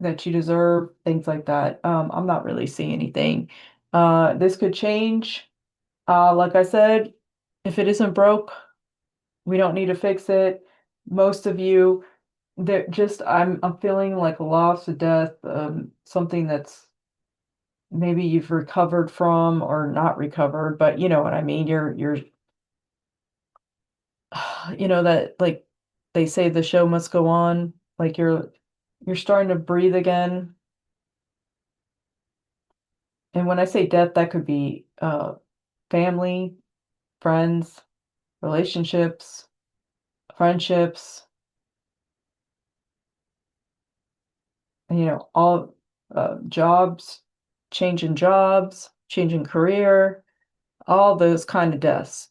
that you deserve, things like that. I'm not really seeing anything. This could change. Like I said, if it isn't broke, we don't need to fix it. Most of you, they're just I'm feeling like a loss, a death, something that's maybe you've recovered from or not recovered, but you know what I mean. You're that like they say the show must go on. Like you're starting to breathe again. And when I say death, that could be family, friends, relationships, friendships, all jobs, changing career, all those kind of deaths.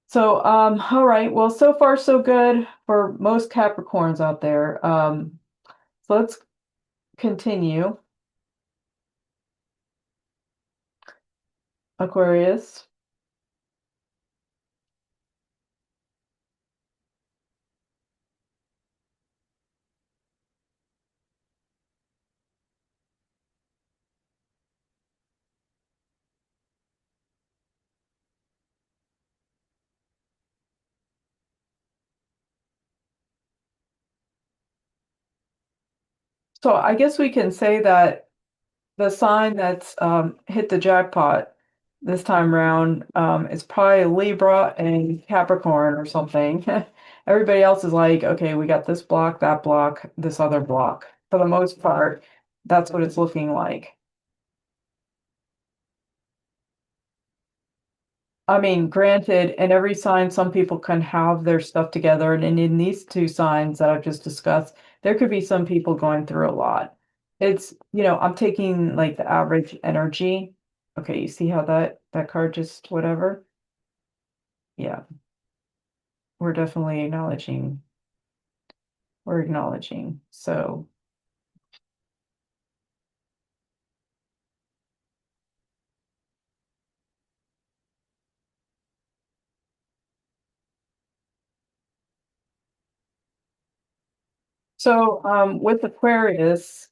So, all right. Well, so far so good for most Capricorns out there. So let's continue. Aquarius. So I guess we can say that the sign that's hit the jackpot this time around is probably Libra and Capricorn or something. Everybody else is like, okay, we got this block, that block, this other block. For the most part, that's what it's looking like. I mean, granted, in every sign, some people can have their stuff together. And in these two signs that I've just discussed, there could be some people going through a lot. I'm taking like the average energy. Okay, you see how that card just whatever? Yeah, we're definitely acknowledging. We're acknowledging. So So, with Aquarius,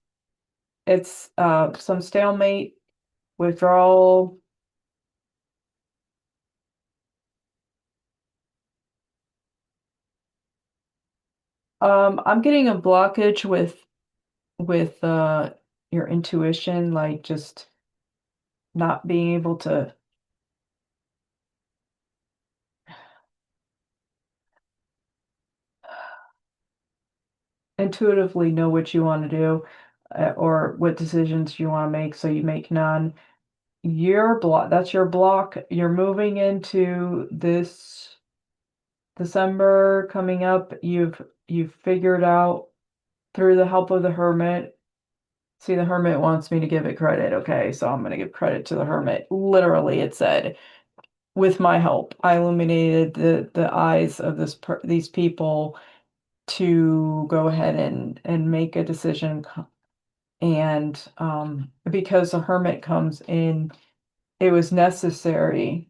it's some stalemate, withdrawal. I'm getting a blockage with your intuition, like just not being able to intuitively know what you want to do, or what decisions you want to make, so you make none. Your block, that's your block. You're moving into this December coming up. You've figured out through the help of the Hermit. See, the Hermit wants me to give it credit. Okay, so I'm going to give credit to the Hermit. Literally, it said, with my help, I illuminated the eyes of these people to go ahead and make a decision. And because the Hermit comes in, it was necessary.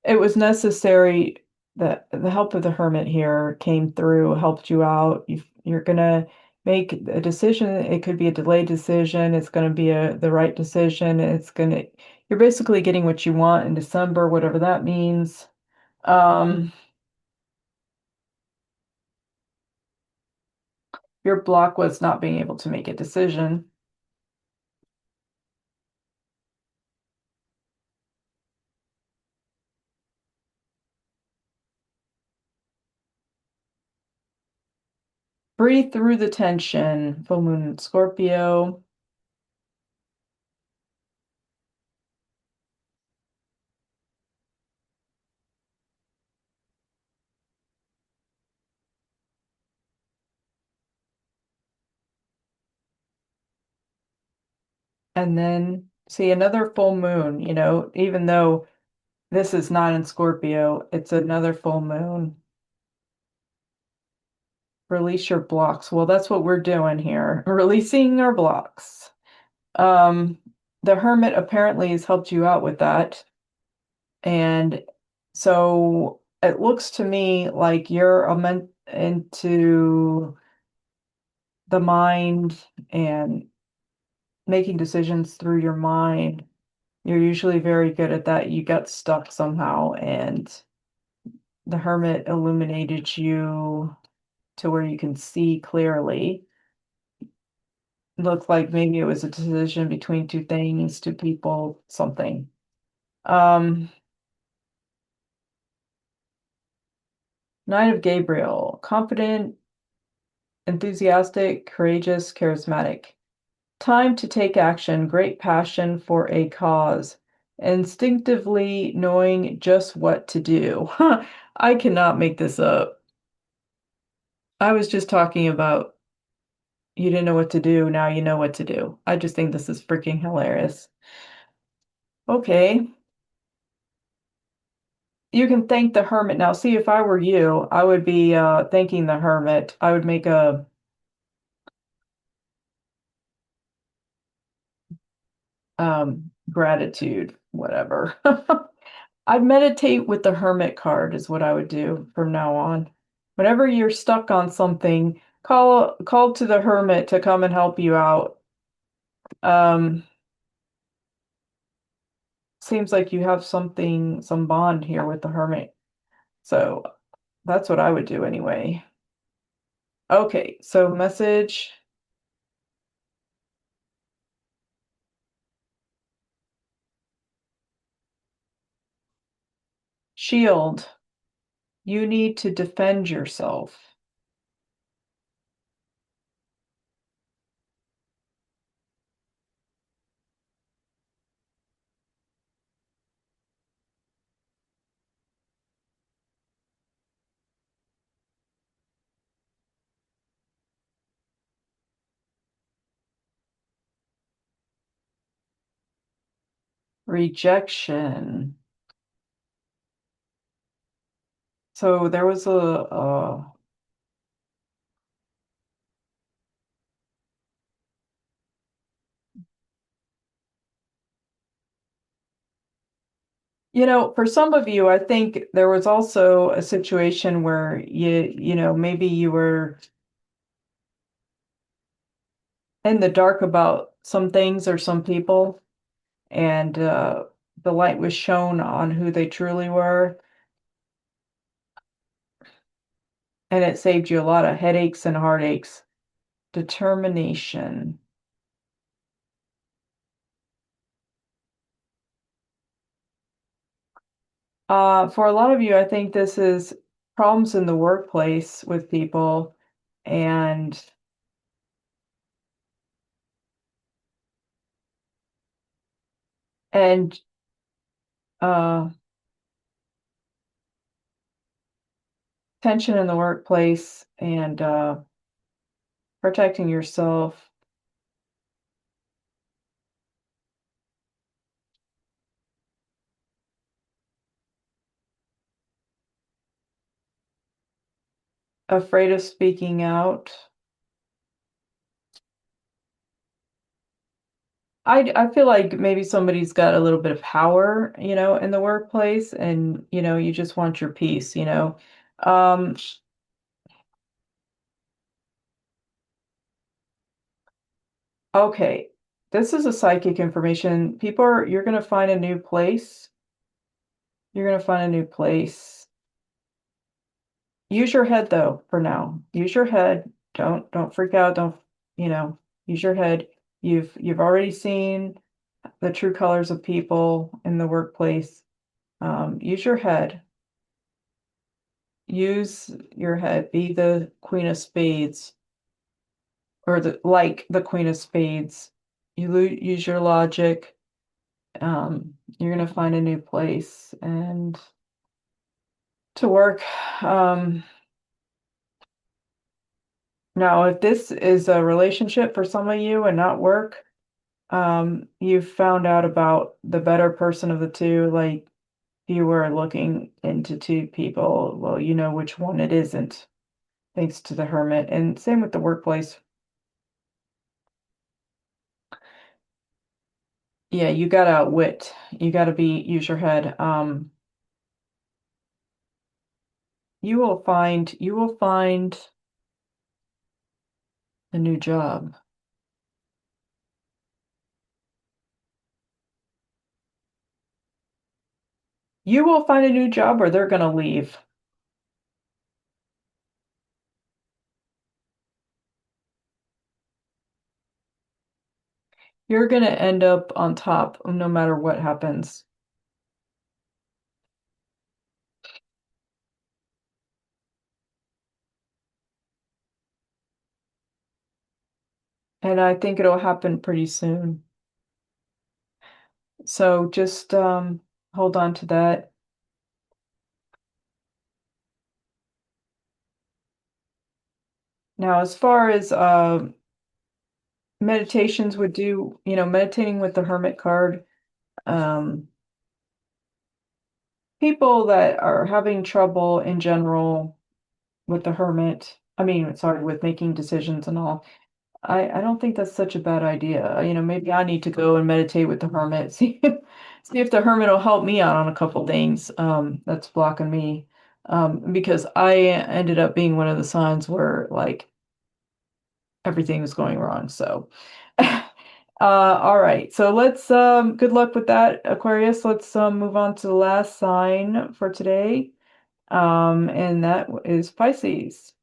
It was necessary that the help of the Hermit here came through, helped you out. You're gonna make a decision. It could be a delayed decision. It's gonna be the right decision. You're basically getting what you want in December, whatever that means. Um, your block was not being able to make a decision. Breathe through the tension. Full moon in Scorpio. And then see another full moon, even though this is not in Scorpio, it's another full moon. Release your blocks. Well, that's what we're doing here. Releasing our blocks. Um, the Hermit apparently has helped you out with that. And so it looks to me like you're meant into the mind and making decisions through your mind. You're usually very good at that. You got stuck somehow, and the Hermit illuminated you to where you can see clearly. Looked like maybe it was a decision between two things, two people, something. Um, Knight of Gabriel, confident, enthusiastic, courageous, charismatic. Time to take action, great passion for a cause, instinctively knowing just what to do. I cannot make this up. I was just talking about you didn't know what to do, now you know what to do. I just think this is freaking hilarious. Okay. You can thank the hermit now. See, if I were you, I would be thanking the hermit. I would make a gratitude, whatever. I'd meditate with the hermit card is what I would do from now on. Whenever you're stuck on something, call to the hermit to come and help you out. Um, Seems like you have some bond here with the hermit. So that's what I would do anyway. Okay, so message, shield. You need to defend yourself. Rejection. So there was For some of you, I think there was also a situation where maybe you were in the dark about some things or some people, and the light was shown on who they truly were, and it saved you a lot of headaches and heartaches. Determination. For a lot of you, I think this is problems in the workplace with people and and uh, tension in the workplace and protecting yourself. Afraid of speaking out. I feel like maybe somebody's got a little bit of power, in the workplace, and you just want your peace. Um, okay, this is a psychic information. You're gonna find a new place. You're gonna find a new place. Use your head though, for now. Use your head. Don't freak out. Don't, you know, use your head. You've already seen the true colors of people in the workplace. Use your head. Use your head. Be the Queen of Spades, or the Queen of Spades. Use your logic. You're gonna find a new place and to work. Now, if this is a relationship for some of you and not work, you've found out about the better person of the two. Like, if you were looking into two people, well, you know which one it isn't, thanks to the Hermit. And same with the workplace. Yeah, you gotta outwit. You gotta use your head. You will find a new job. You will find a new job or they're gonna leave. You're gonna end up on top no matter what happens. And I think it'll happen pretty soon. So just hold on to that. Now, as far as meditations would do, meditating with the Hermit card, um, people that are having trouble in general with the Hermit, I mean, sorry, with making decisions and all, I don't think that's such a bad idea. Maybe I need to go and meditate with the Hermit, see if the Hermit will help me out on a couple things that's blocking me. Because I ended up being one of the signs where like everything was going wrong. So, all right. So let's good luck with that, Aquarius. Let's move on to the last sign for today. And that is Pisces.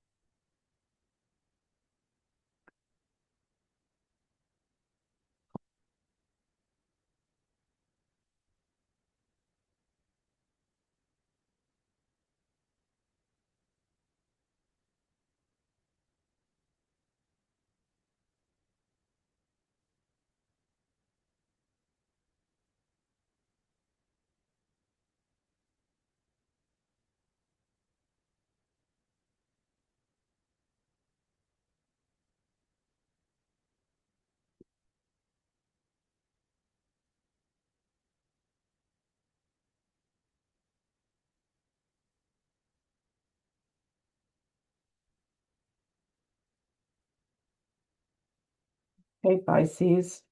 Hey, Pisces.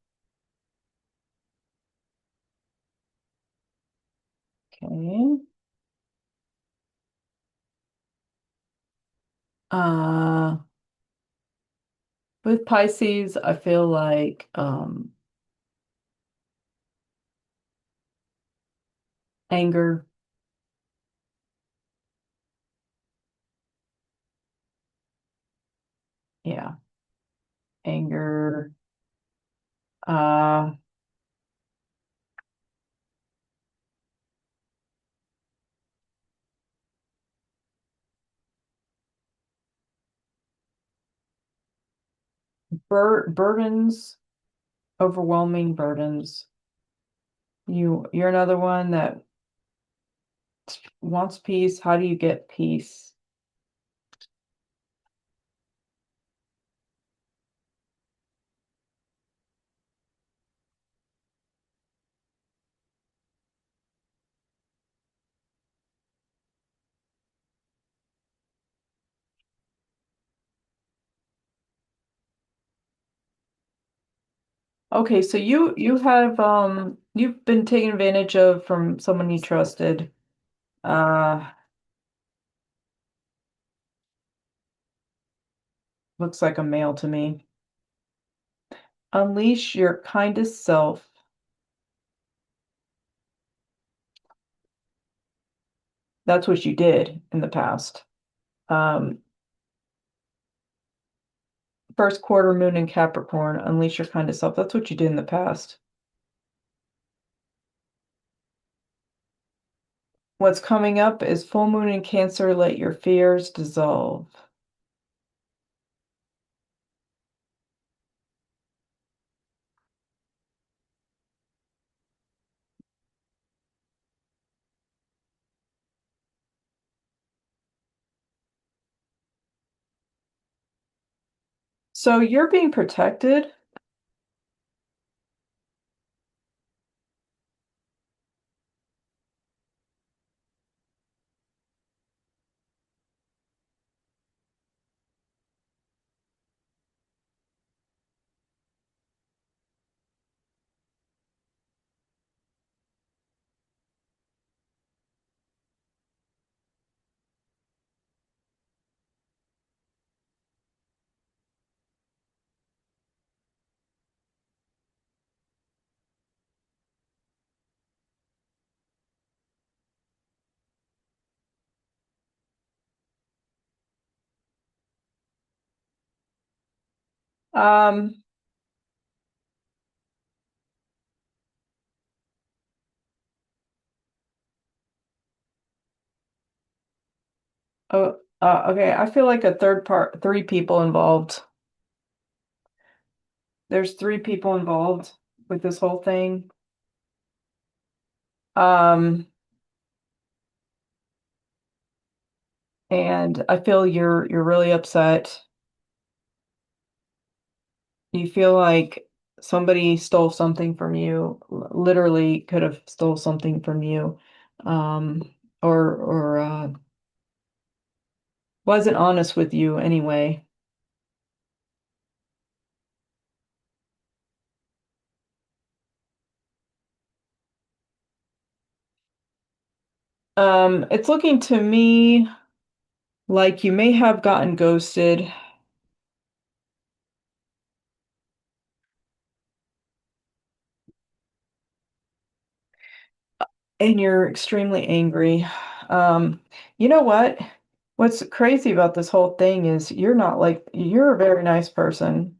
Okay. Uh, with Pisces, I feel like anger, yeah, anger, uh, burdens, overwhelming burdens. You're another one that wants peace. How do you get peace? Okay, so you have you've been taken advantage of from someone you trusted. Uh Looks like a male to me. Unleash your kindest self. That's what you did in the past. Um, First quarter moon in Capricorn, unleash your kindest self. That's what you did in the past. What's coming up is full moon in Cancer. Let your fears dissolve. So you're being protected. Um, oh, okay. I feel like a three people involved. There's three people involved with this whole thing. Um, and I feel you're really upset. You feel like somebody stole something from you, literally could have stole something from you, um, or wasn't honest with you anyway. It's looking to me like you may have gotten ghosted and you're extremely angry. Um, you know what? What's crazy about this whole thing is you're a very nice person.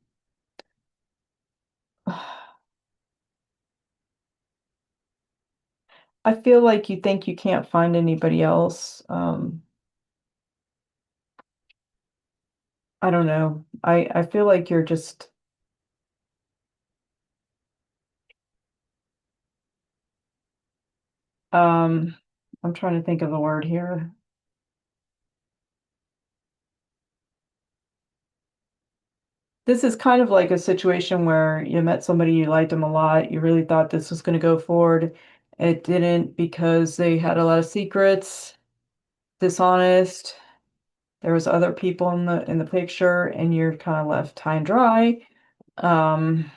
I feel like you think you can't find anybody else. I don't know. I feel like you're just um I'm trying to think of the word here. This is kind of like a situation where you met somebody, you liked them a lot, you really thought this was going to go forward. It didn't because they had a lot of secrets, dishonest. There was other people in the picture, and you're kind of left high and dry. Um,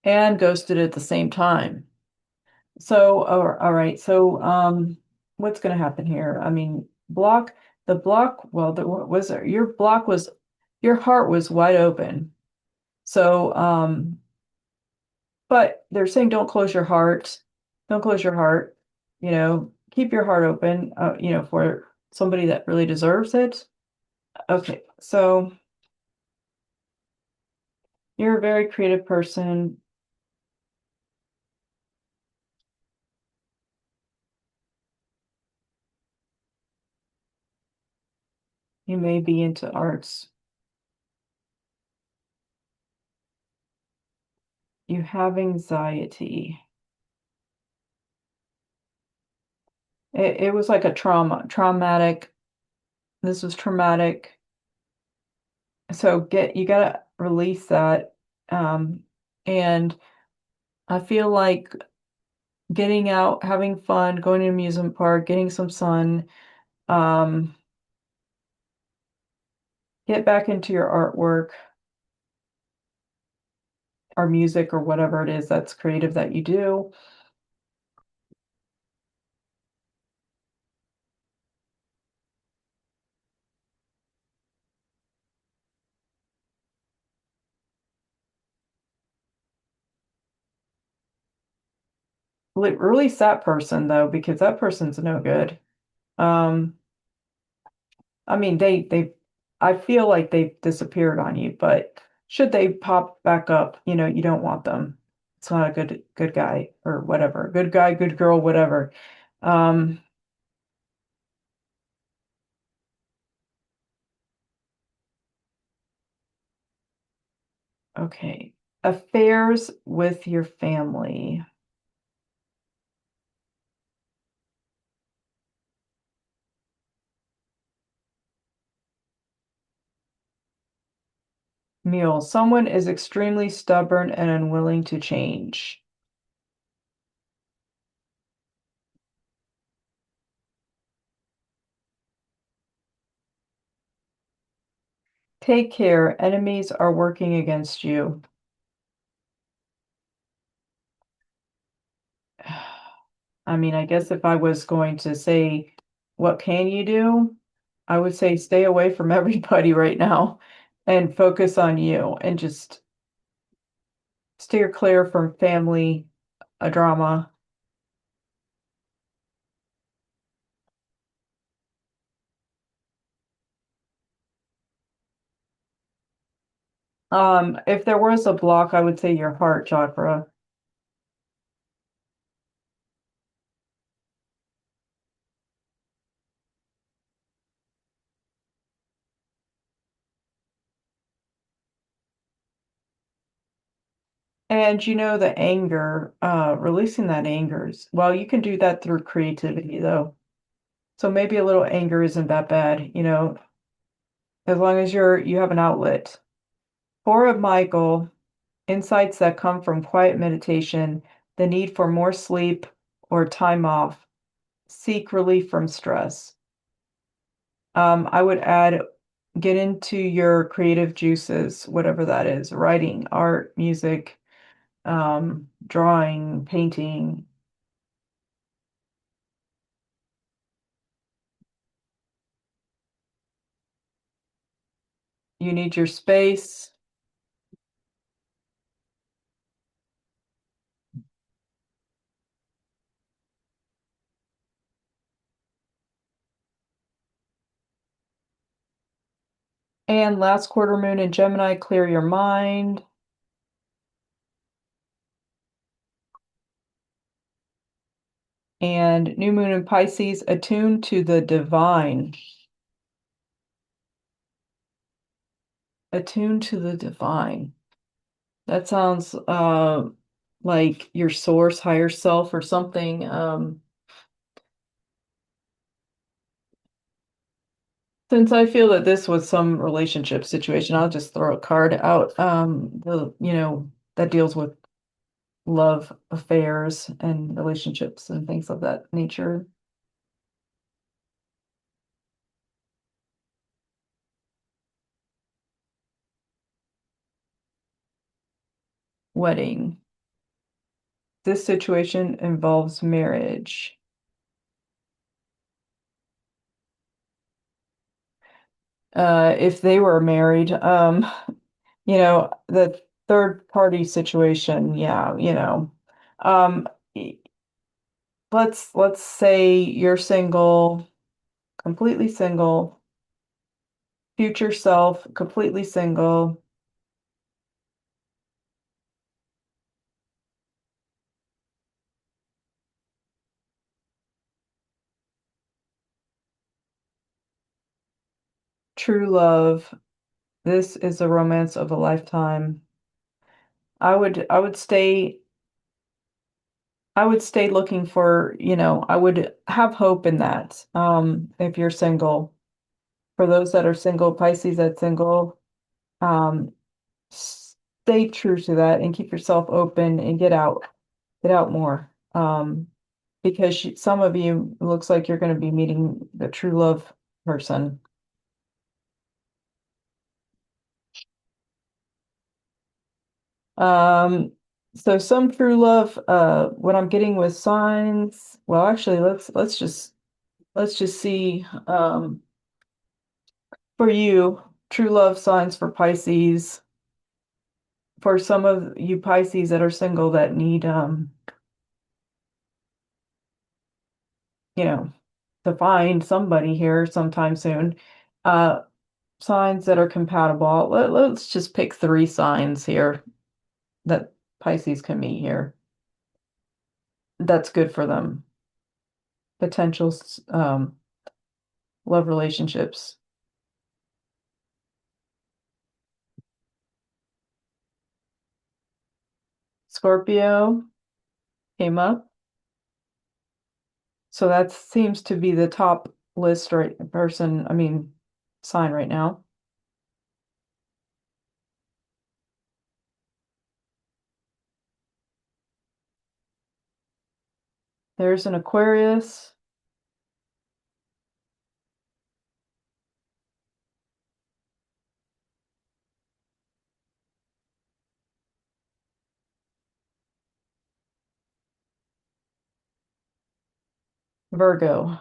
and ghosted at the same time. So, all right. So, what's going to happen here? I mean, the block, well, what was there? Your heart was wide open. So, but they're saying don't close your heart. Don't close your heart. Keep your heart open, for somebody that really deserves it. Okay. So you're a very creative person. You may be into arts. You have anxiety. It was like a traumatic. This was traumatic. So you gotta release that. And I feel like getting out, having fun, going to an amusement park, getting some sun, um, get back into your artwork or music or whatever it is that's creative that you do. Release that person though, because that person's no good. Um, I mean, I feel like they've disappeared on you, but should they pop back up, you don't want them. It's not a good guy or whatever. Good guy, good girl, whatever. Um, okay. Affairs with your family. Mule. Someone is extremely stubborn and unwilling to change. Take care. Enemies are working against you. I mean, I guess if I was going to say, what can you do? I would say stay away from everybody right now and focus on you and just steer clear from family drama. If there was a block, I would say your heart chakra. And the anger, releasing that angers. Well, you can do that through creativity though. So maybe a little anger isn't that bad, as long as you have an outlet. Four of Michael, insights that come from quiet meditation, the need for more sleep or time off, seek relief from stress. I would add, get into your creative juices, whatever that is, writing, art, music, drawing, painting. You need your space. And last quarter moon in Gemini, clear your mind. And new moon in Pisces, attune to the divine. Attune to the divine. That sounds like your source, higher self, or something. Since I feel that this was some relationship situation, I'll just throw a card out. That deals with love affairs and relationships and things of that nature. Wedding. This situation involves marriage. If they were married, the third party situation, yeah, Um, y- let's say you're single, completely single, future self, completely single, true love. This is a romance of a lifetime. I would stay looking for, I would have hope in that. If you're single. For those that are single, Pisces that's single, um, stay true to that and keep yourself open and get out more. Because some of you it looks like you're going to be meeting the true love person. Um, so some true love, what I'm getting with signs, well, actually, let's just see, for you, true love signs for Pisces, for some of you Pisces that are single that need, you know, to find somebody here sometime soon. Uh, Signs that are compatible. Let's just pick three signs here that Pisces can meet here. That's good for them. Potential love relationships. Scorpio came up. So that seems to be the top list right person, I mean, sign right now. There's an Aquarius, Virgo.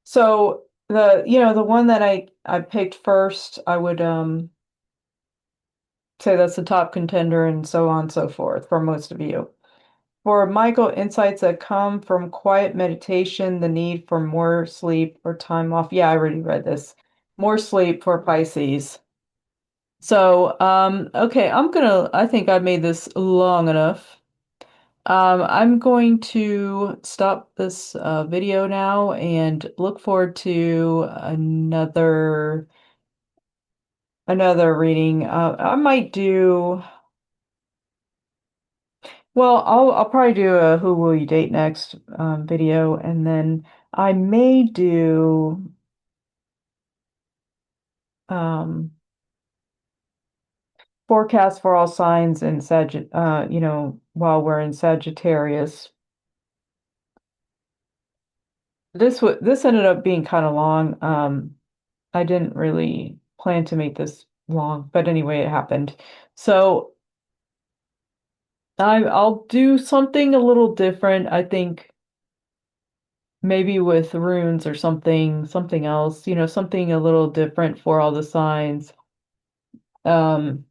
So the one that I picked first, I would say that's the top contender and so on and so forth for most of you. For Michael, insights that come from quiet meditation, the need for more sleep or time off. Yeah, I already read this. More sleep for Pisces. So, okay, I think I made this long enough. I'm going to stop this video now and look forward to another reading. I might do, well, I'll probably do a Who Will You Date Next video, and then I may do um forecast for all signs in while we're in Sagittarius. This ended up being kind of long. I didn't really plan to make this long, but anyway, it happened. So I'll do something a little different. I think maybe with runes or something else, something a little different for all the signs. Um,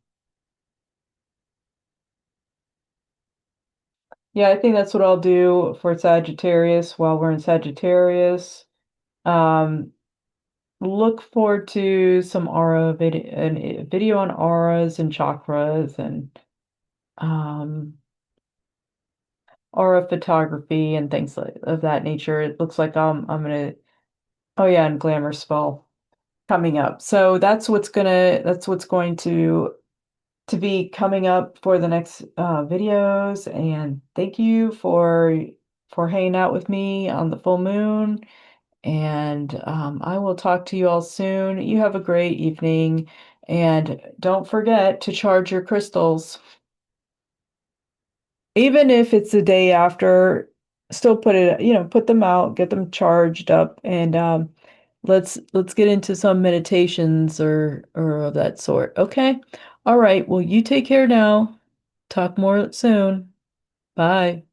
yeah, I think that's what I'll do for Sagittarius while we're in Sagittarius. Um, look forward to some aura video, a video on auras and chakras and um aura photography and things of that nature. It looks like I'm gonna, oh yeah, and glamour spell coming up. So that's what's going to be coming up for the next videos. And thank you for hanging out with me on the full moon. And I will talk to you all soon. You have a great evening. And don't forget to charge your crystals. Even if it's the day after, still put them out, get them charged up, and let's get into some meditations or of that sort. Okay. All right. Well, you take care now. Talk more soon. Bye.